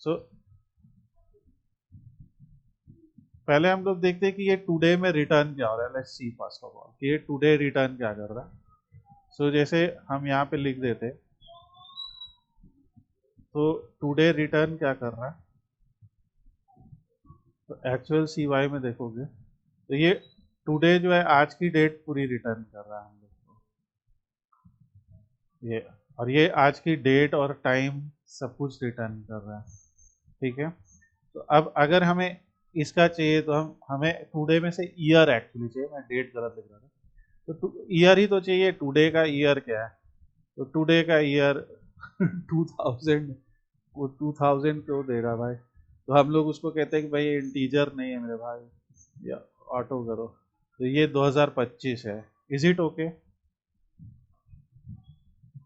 Speaker 1: सो पहले हम लोग देखते हैं कि ये टुडे में रिटर्न क्या हो रहा है। Let's see first of all कि ये टुडे रिटर्न क्या कर रहा है। सो जैसे हम यहाँ पे लिख देते, तो टुडे रिटर्न क्या कर रहा है, तो एक्चुअल सी वाई में देखोगे तो ये टुडे जो है आज की डेट पूरी रिटर्न कर रहा है हम लोग को, ये, और ये आज की डेट और टाइम सब कुछ रिटर्न कर रहा है। ठीक है, तो अब अगर हमें इसका चाहिए तो हमें टुडे में से ईयर एक्चुअली चाहिए, मैं डेट गलत लिख रहा था, तो ईयर ही तो चाहिए, टुडे का ईयर क्या है, तो टुडे का ईयर 2000, वो 2000 क्यों दे रहा भाई, तो हम लोग उसको कहते हैं कि भाई इंटीजर नहीं है मेरे भाई, या ऑटो करो, तो ये 2025 है। Is it okay?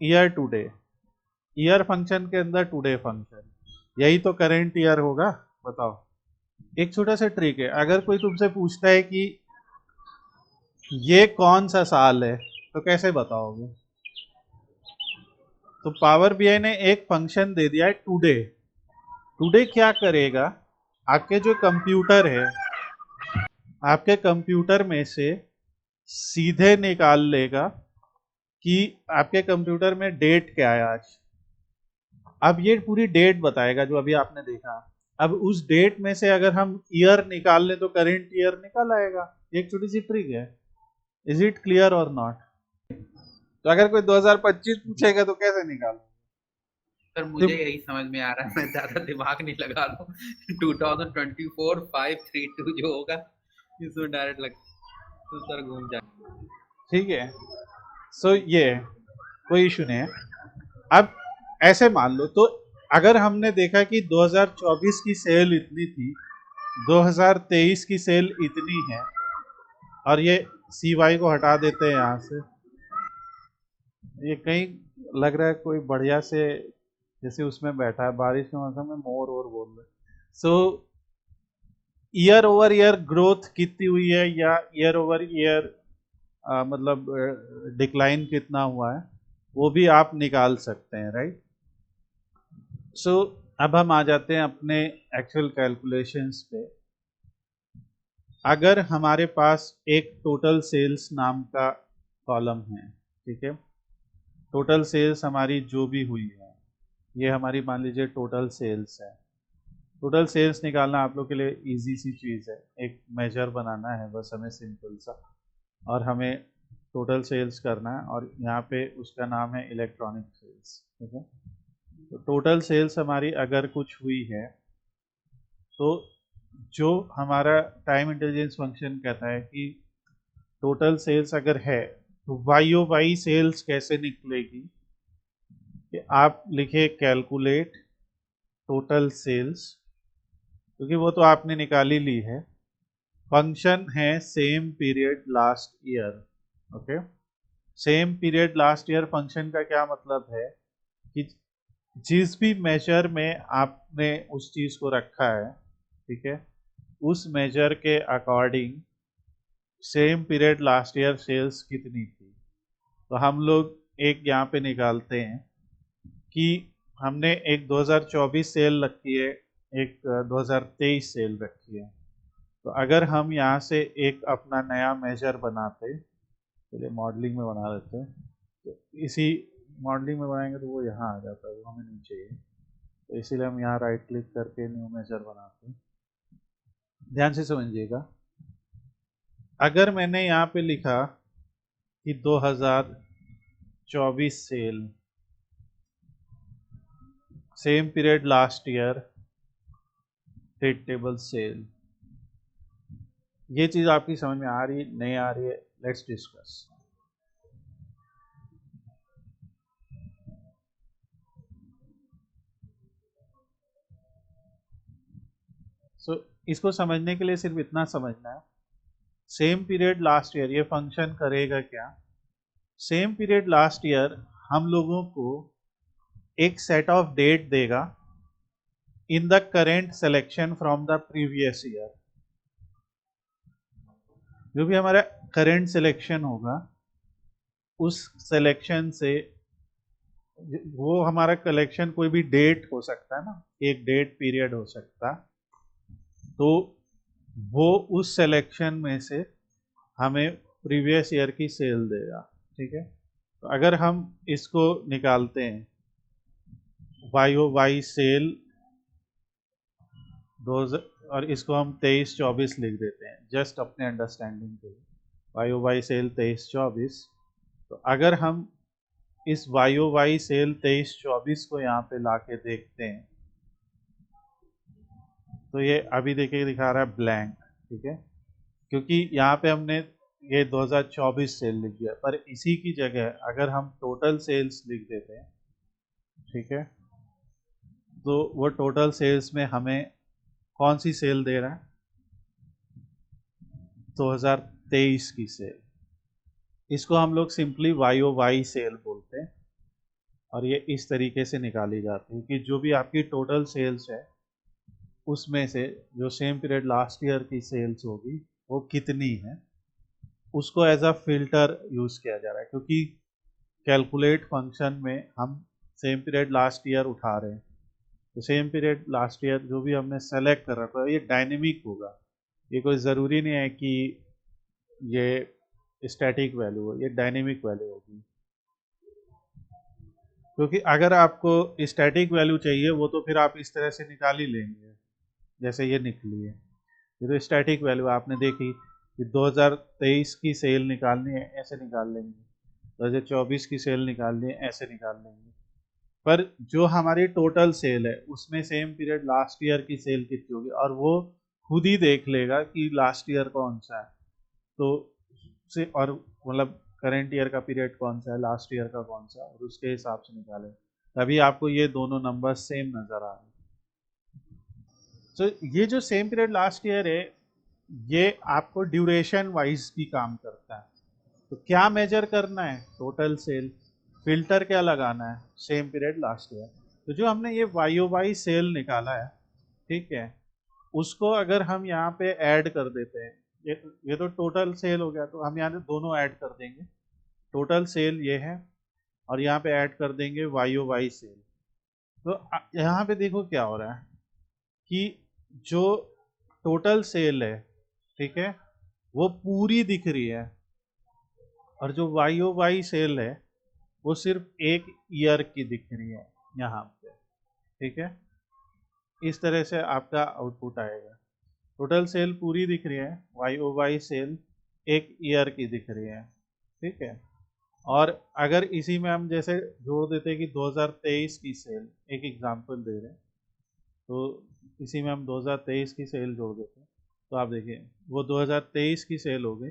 Speaker 1: Year today, year function के अंदर टुडे फंक्शन, यही तो करेंट ईयर होगा। बताओ, एक छोटा सा ट्रिक है, अगर कोई तुमसे पूछता है कि ये कौन सा साल है, तो कैसे बताओगे? तो पावर बीआई ने एक फंक्शन दे दिया है टुडे, टुडे क्या करेगा, आपके जो कंप्यूटर है, आपके कंप्यूटर में से सीधे निकाल लेगा कि आपके कंप्यूटर में डेट क्या है आज। अब ये पूरी डेट बताएगा जो अभी आपने देखा, अब उस डेट में से अगर हम ईयर निकाल लें तो करेंट ईयर निकल आएगा। एक छोटी सी ट्रिक है। इज इट क्लियर और नॉट? तो अगर कोई 2025 पूछेगा तो कैसे निकालो?
Speaker 3: सर मुझे यही समझ में आ रहा है, मैं ज्यादा दिमाग नहीं लगा रहा हूँ। 2024 532 जो होगा इसमें डायरेक्ट लग तो सर घूम जाए।
Speaker 1: ठीक है, सो ये कोई इशू नहीं है। अब ऐसे मान लो, तो अगर हमने देखा कि 2024 की सेल इतनी थी, 2023 की सेल इतनी है, और ये सी वाई को हटा देते हैं यहाँ से, ये कहीं लग रहा है कोई बढ़िया से, जैसे उसमें बैठा है बारिश के मौसम में मोर और बोल रहे। सो ईयर ओवर ईयर ग्रोथ कितनी हुई है, या ईयर ओवर ईयर मतलब डिक्लाइन कितना हुआ है, वो भी आप निकाल सकते हैं, राइट। सो अब हम आ जाते हैं अपने एक्चुअल कैलकुलेशंस पे। अगर हमारे पास एक टोटल सेल्स नाम का कॉलम है, ठीक है, टोटल सेल्स हमारी जो भी हुई है, ये हमारी मान लीजिए टोटल सेल्स है। टोटल सेल्स निकालना आप लोग के लिए इजी सी चीज़ है, एक मेजर बनाना है बस हमें सिंपल सा, और हमें टोटल सेल्स करना है, और यहाँ पे उसका नाम है इलेक्ट्रॉनिक सेल्स। ठीक है, तो टोटल सेल्स हमारी अगर कुछ हुई है, तो जो हमारा टाइम इंटेलिजेंस फंक्शन कहता है कि टोटल सेल्स अगर है तो वाई ओ वाई सेल्स कैसे निकलेगी, कि आप लिखे कैलकुलेट टोटल सेल्स, क्योंकि वो तो आपने निकाल ही ली है। फंक्शन है same period last year. Okay, same period last year function का क्या मतलब है कि जिस भी मेजर में आपने उस चीज को रखा है, ठीक है, उस मेजर के according same period last year sales कितनी थी। तो हम लोग एक यहाँ पे निकालते हैं कि हमने एक 2024 सेल रखी है, एक 2023 सेल रखी है। तो अगर हम यहाँ से एक अपना नया मेजर बनाते, चलिए मॉडलिंग में बना लेते हैं, तो इसी मॉडलिंग में बनाएंगे तो वो यहाँ आ जाता है, वो हमें नहीं चाहिए, तो इसीलिए हम यहाँ राइट क्लिक करके न्यू मेजर बनाते हैं। ध्यान से समझिएगा, अगर मैंने यहाँ पे लिखा कि 2024 sale same period last year date table sale, ये चीज आपकी समझ में आ रही है नहीं आ रही है? Let's discuss. सो इसको समझने के लिए सिर्फ इतना समझना है, सेम पीरियड लास्ट ईयर ये फंक्शन करेगा क्या। सेम पीरियड लास्ट ईयर हम लोगों को एक सेट ऑफ डेट देगा in the current selection from the previous year. जो भी हमारा करेंट सिलेक्शन होगा, उस सिलेक्शन से, वो हमारा कलेक्शन कोई भी डेट हो सकता है ना, एक डेट पीरियड हो सकता, तो वो उस सिलेक्शन में से हमें प्रीवियस ईयर की सेल देगा। ठीक है, तो अगर हम इसको निकालते हैं YOY सेल 2000 और इसको हम 23-24 लिख देते हैं जस्ट अपने अंडरस्टैंडिंग के लिए। YOY sale 23-24। तो अगर हम इस YOY सेल 23-24 को यहाँ पे लाके देखते हैं तो ये अभी देखिए दिखा रहा है ब्लैंक, ठीक है, क्योंकि यहाँ पे हमने ये 2024 सेल लिख दिया। पर इसी की जगह अगर हम टोटल सेल्स लिख देते हैं, ठीक है, तो वो टोटल सेल्स में हमें कौन सी सेल दे रहा है? 2023 की सेल। इसको हम लोग सिंपली YOY सेल बोलते हैं और ये इस तरीके से निकाली जाती है कि जो भी आपकी टोटल सेल्स है उसमें से जो सेम पीरियड लास्ट ईयर की सेल्स होगी वो कितनी है, उसको एज अ फिल्टर यूज़ किया जा रहा है। क्योंकि कैलकुलेट फंक्शन में हम सेम पीरियड लास्ट ईयर उठा रहे हैं, तो सेम पीरियड लास्ट ईयर जो भी हमने सेलेक्ट कर रखा है ये डायनेमिक होगा। ये कोई ज़रूरी नहीं है कि ये स्टैटिक वैल्यू हो, ये डायनेमिक वैल्यू होगी। क्योंकि अगर आपको स्टैटिक वैल्यू चाहिए वो तो फिर आप इस तरह से निकाल ही लेंगे जैसे ये निकली है। ये तो स्टैटिक वैल्यू आपने देखी कि 2023 की सेल निकालनी है ऐसे निकाल लेंगे, 2024 की सेल निकालनी है ऐसे निकाल लेंगे। पर जो हमारी टोटल सेल है उसमें सेम पीरियड लास्ट ईयर की सेल कितनी होगी और वो खुद ही देख लेगा कि लास्ट ईयर कौन सा है, तो से और मतलब करंट ईयर का पीरियड कौन सा है, लास्ट ईयर का कौन सा, और उसके हिसाब से निकाले, तभी आपको ये दोनों नंबर सेम नज़र आ रहे हैं। तो ये जो सेम पीरियड लास्ट ईयर है ये आपको ड्यूरेशन वाइज भी काम करता है। तो क्या मेजर करना है? Total sale. फिल्टर क्या लगाना है? Same period last year. तो जो हमने ये YOY सेल निकाला है, ठीक है, उसको अगर हम यहाँ पे ऐड कर देते हैं, ये तो टोटल सेल हो गया, तो हम यहाँ पे दोनों ऐड कर देंगे। टोटल सेल ये है और यहाँ पे ऐड कर देंगे YOY सेल। तो यहाँ पे देखो क्या हो रहा है कि जो टोटल सेल है, ठीक है, वो पूरी दिख रही है और जो YOY सेल है वो सिर्फ एक ईयर की दिख रही है यहाँ पे, ठीक है। इस तरह से आपका आउटपुट आएगा। टोटल सेल पूरी दिख रही है, YOY सेल एक ईयर की दिख रही है, ठीक है। और अगर इसी में हम जैसे जोड़ देते हैं कि 2023 की सेल, एक एग्जांपल दे रहे हैं, तो इसी में हम 2023 की सेल जोड़ देते हैं, तो आप देखिए वो 2023 की सेल हो गई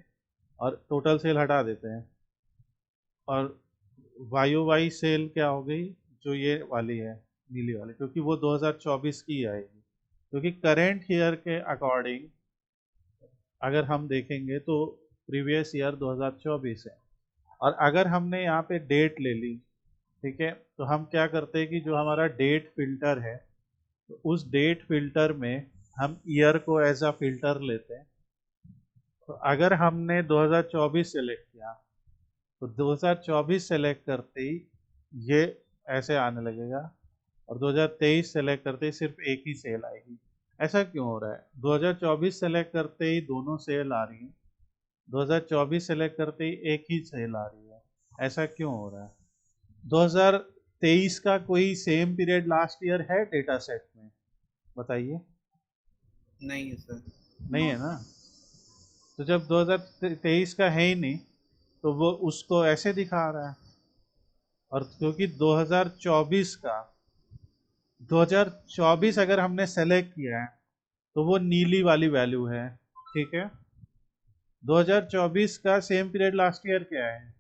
Speaker 1: और टोटल सेल हटा देते हैं और YOY सेल क्या हो गई, जो ये वाली है नीली वाली, क्योंकि वो 2024 की आएगी। क्योंकि करेंट ईयर के अकॉर्डिंग अगर हम देखेंगे तो प्रीवियस ईयर 2024 है और अगर हमने यहाँ पे डेट ले ली, ठीक है, तो हम क्या करते हैं कि जो हमारा डेट फिल्टर है तो उस डेट फिल्टर में हम ईयर को एज अ फिल्टर लेते हैं। तो अगर हमने 2024 सेलेक्ट किया तो 2024 सेलेक्ट करते ही ये ऐसे आने लगेगा और 2023 सेलेक्ट करते ही सिर्फ एक ही सेल आएगी। ऐसा क्यों हो रहा है? 2024 सेलेक्ट करते ही दोनों सेल आ रही है, 2024 सेलेक्ट करते ही एक ही सेल आ रही है, ऐसा क्यों हो रहा है? 2023 का कोई सेम पीरियड लास्ट ईयर है डेटा सेट में? बताइए।
Speaker 3: नहीं है सर।
Speaker 1: नहीं है ना। तो जब 2023 का है ही नहीं तो वो उसको ऐसे दिखा रहा है। और क्योंकि 2024 अगर हमने सेलेक्ट किया है तो वो नीली वाली वैल्यू है, ठीक है। 2024 का सेम पीरियड लास्ट ईयर क्या है?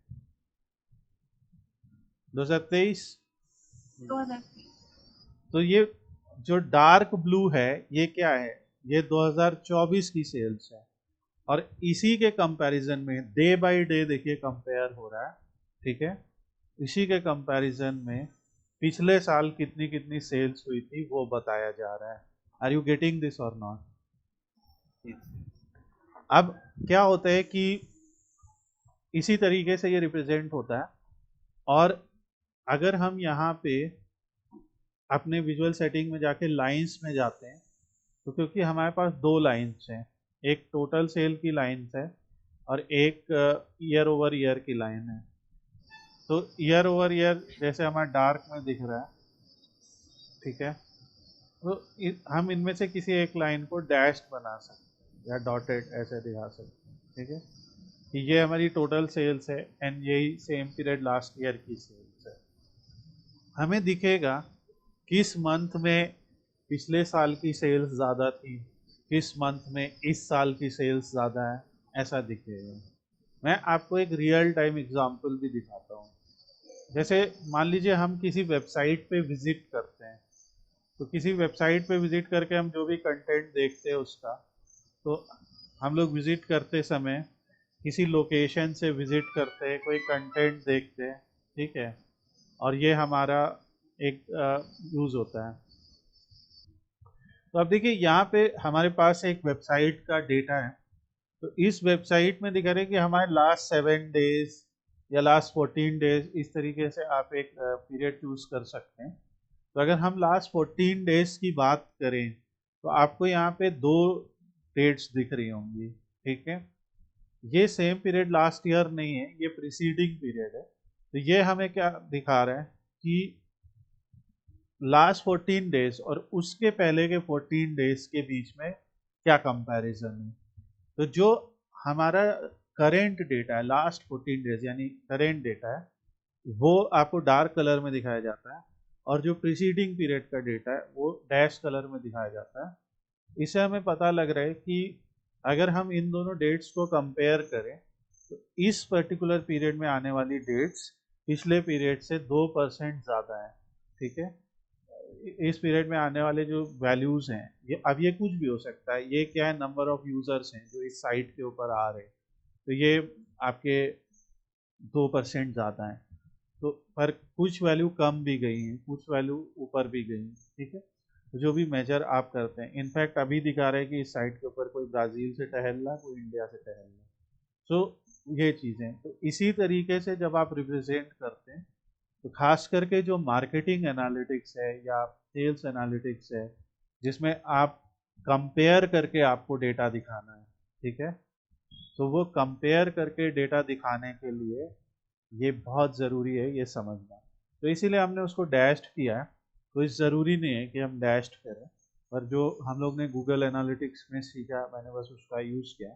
Speaker 1: 2023।
Speaker 2: 2023।
Speaker 1: तो ये जो डार्क ब्लू है ये क्या है? ये 2024 की सेल्स है और इसी के कंपैरिजन में डे बाय डे देखिए कंपेयर हो रहा है, ठीक है। इसी के कंपैरिजन में पिछले साल कितनी कितनी सेल्स हुई थी वो बताया जा रहा है। आर यू गेटिंग दिस और नॉट? अब क्या होता है कि इसी तरीके से ये रिप्रेजेंट होता है। और अगर हम यहाँ पे अपने विजुअल सेटिंग में जाके लाइंस में जाते हैं तो क्योंकि हमारे पास दो लाइंस हैं, एक टोटल सेल की लाइंस है और एक ईयर ओवर ईयर की लाइन है। तो ईयर ओवर ईयर जैसे हमारा डार्क में दिख रहा है, ठीक है, तो हम इनमें से किसी एक लाइन को डैश्ड बना सकते हैं या डॉटेड ऐसे दिखा सकते हैं, ठीक है, कि ये हमारी टोटल सेल्स है एंड यही सेम पीरियड लास्ट ईयर की सेल्स है। हमें दिखेगा किस मंथ में पिछले साल की सेल्स ज़्यादा थी, किस मंथ में इस साल की सेल्स ज़्यादा है, ऐसा दिखेगा। मैं आपको एक रियल टाइम एग्जांपल भी दिखाता हूँ। जैसे मान लीजिए हम किसी वेबसाइट पे विजिट करते हैं, तो किसी वेबसाइट पे विजिट करके हम जो भी कंटेंट देखते हैं उसका, तो हम लोग विजिट करते समय किसी लोकेशन से विजिट करते हैं, कोई कंटेंट देखते हैं, ठीक है, और ये हमारा एक यूज़ होता है। तो अब देखिए यहाँ पे हमारे पास एक वेबसाइट का डेटा है, तो इस वेबसाइट में दिखा रहे कि हमारे लास्ट 7 डेज या लास्ट 14 डेज, इस तरीके से आप एक पीरियड चूज कर सकते हैं। तो अगर हम लास्ट 14 डेज की बात करें तो आपको यहाँ पे 2 डेट्स दिख रही होंगी, ठीक है। ये सेम पीरियड लास्ट ईयर नहीं है, ये प्रीसीडिंग पीरियड है। तो ये हमें क्या दिखा रहा है कि लास्ट 14 डेज और उसके पहले के 14 डेज के बीच में क्या कंपैरिजन है। तो जो हमारा करेंट डेटा है लास्ट 14 डेज यानी करेंट डेटा है, वो आपको डार्क कलर में दिखाया जाता है, और जो प्रीसीडिंग पीरियड का डेटा है वो डैश कलर में दिखाया जाता है। इससे हमें पता लग रहा है कि अगर हम इन दोनों डेट्स को कंपेयर करें तो इस पर्टिकुलर पीरियड में आने वाली डेट्स पिछले पीरियड से 2% ज़्यादा है, ठीक है। इस पीरियड में आने वाले जो वैल्यूज हैं, ये अब ये कुछ भी हो सकता है, ये क्या है, नंबर ऑफ यूजर्स हैं जो इस साइट के ऊपर आ रहे हैं, तो ये आपके 2% ज़्यादा है। तो पर कुछ वैल्यू कम भी गई हैं, कुछ वैल्यू ऊपर भी गई हैं, ठीक है। तो जो भी मेजर आप करते हैं, इनफैक्ट अभी दिखा रहे हैं कि इस साइट के ऊपर कोई ब्राज़ील से टहल रहा है, कोई इंडिया से टहल रहा है। तो ये चीज़ें, तो इसी तरीके से जब आप रिप्रेजेंट करते हैं, तो खास करके जो मार्केटिंग एनालिटिक्स है या सेल्स एनालिटिक्स है, जिसमें आप कंपेयर करके आपको डेटा दिखाना है, ठीक है, तो वो कंपेयर करके डेटा दिखाने के लिए ये बहुत ज़रूरी है ये समझना। तो इसीलिए हमने उसको डैश्ड किया है। तो इस ज़रूरी नहीं है कि हम डैश्ड करें, पर जो हम लोग ने गूगल एनालिटिक्स में सीखा मैंने बस उसका यूज़ किया।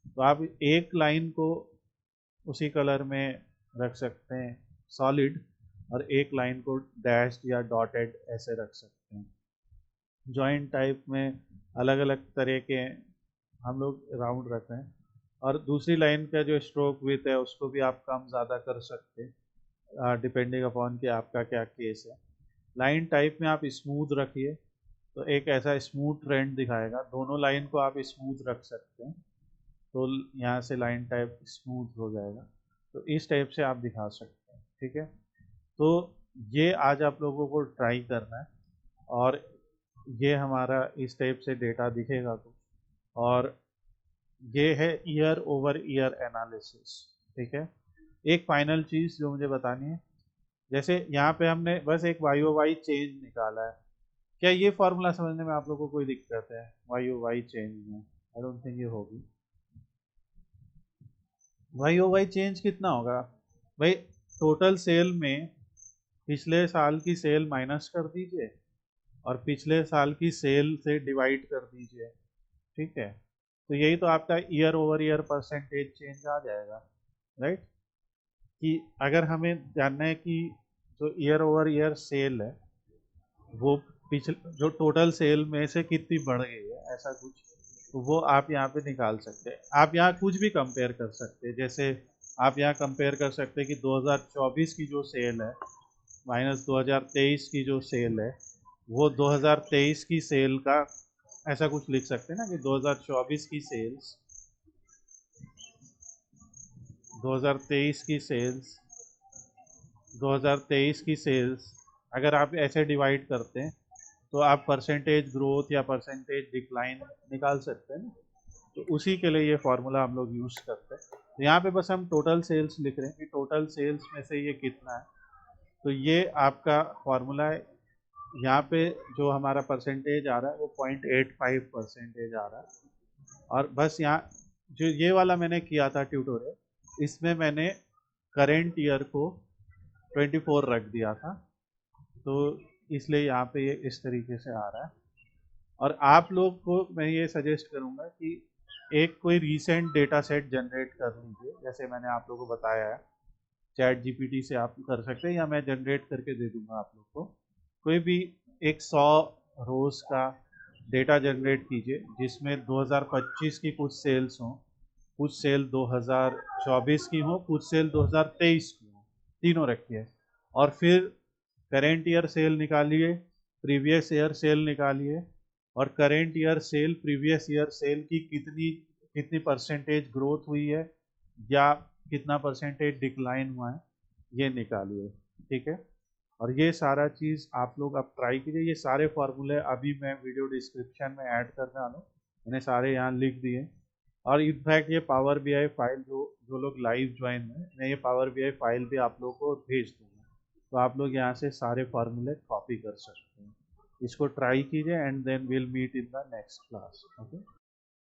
Speaker 1: तो आप एक लाइन को उसी कलर में रख सकते हैं सॉलिड, और एक लाइन को डैश्ड या डॉटेड ऐसे रख सकते हैं। जॉइंट टाइप में अलग अलग तरह के हम लोग राउंड रख रहे हैं, और दूसरी लाइन का जो स्ट्रोक विथ है उसको भी आप कम ज़्यादा कर सकते हैं डिपेंडिंग अपॉन कि आपका क्या केस है। लाइन टाइप में आप स्मूथ रखिए, तो एक ऐसा स्मूथ ट्रेंड दिखाएगा, दोनों लाइन को आप स्मूथ रख सकते हैं, तो यहाँ से लाइन टाइप स्मूथ हो जाएगा। तो इस टाइप से आप दिखा सकते हैं, ठीक है। तो ये आज आप लोगों को ट्राई करना है, और ये हमारा इस टाइप से डेटा दिखेगा कुछ, और ये है ईयर ओवर ईयर एनालिसिस, ठीक है। एक फाइनल चीज़ जो मुझे बतानी है, जैसे यहाँ पे हमने बस एक वाई ओ वाई चेंज निकाला है, क्या ये फॉर्मूला समझने में आप लोगों को कोई दिक्कत है वाई ओ वाई चेंज में? आई डोंट थिंक ये होगी। वाई ओ वाई चेंज कितना होगा भाई, टोटल सेल में पिछले साल की सेल माइनस कर दीजिए और पिछले साल की सेल से डिवाइड कर दीजिए, ठीक है। तो यही तो आपका year over year percentage change आ जाएगा, राइट। कि अगर हमें जानना है कि जो ईयर ओवर ईयर सेल है वो पिछले जो टोटल सेल में से कितनी बढ़ गई है, ऐसा कुछ, तो वो आप यहाँ पे निकाल सकते हैं। आप यहाँ कुछ भी कंपेयर कर सकते हैं, जैसे आप यहाँ कंपेयर कर सकते हैं कि 2024 की जो सेल है माइनस 2023 की जो सेल है, वो 2023 की सेल का ऐसा कुछ लिख सकते हैं ना, कि 2024 की सेल्स 2023 की सेल्स 2023 की सेल्स अगर आप ऐसे डिवाइड करते हैं तो आप परसेंटेज ग्रोथ या परसेंटेज डिक्लाइन निकाल सकते हैं ना। तो उसी के लिए ये फार्मूला हम लोग यूज़ करते हैं। तो यहाँ पे बस हम टोटल सेल्स लिख रहे हैं कि टोटल सेल्स में से ये कितना है, तो ये आपका फार्मूला है। यहाँ पे जो हमारा परसेंटेज आ रहा है वो 0.85 परसेंटेज आ रहा है, और बस यहाँ जो ये वाला मैंने किया था ट्यूटोरियल, इसमें मैंने करेंट ईयर को 24 रख दिया था, तो इसलिए यहाँ पे ये इस तरीके से आ रहा है। और आप लोग को मैं ये सजेस्ट करूँगा कि एक कोई रीसेंट डेटा सेट जनरेट कर लीजिए, जैसे मैंने आप लोगों को बताया है चैट जीपीटी से आप कर सकते हैं, या मैं जनरेट करके दे दूंगा आप लोग को। कोई भी एक 100 रोज का डेटा जनरेट कीजिए जिसमें 2025 की कुछ सेल्स हों, कुछ सेल 2024 की हो, कुछ सेल 2023 की हो, तीनों रखिए। और फिर करेंट ईयर सेल निकालिए, प्रीवियस ईयर सेल निकालिए, और current year cell previous year cell की कितनी कितनी परसेंटेज ग्रोथ हुई है या कितना परसेंटेज डिक्लाइन हुआ है, ये निकालिए। ठीक है, और ये सारा चीज़ आप लोग अब ट्राई कीजिए। ये सारे फार्मूले अभी मैं वीडियो डिस्क्रिप्शन में ऐड करने वाला हूँ, मैंने सारे यहाँ लिख दिए। और इनफैक्ट ये पावर बीआई फाइल जो लोग लाइव ज्वाइन हैं, मैं ये पावर बीआई फाइल भी आप लोग को भेज दूँगा, तो आप लोग यहाँ से सारे फार्मूले कॉपी कर सकते हैं। इसको ट्राई कीजिए and then will meet in the next class. Okay.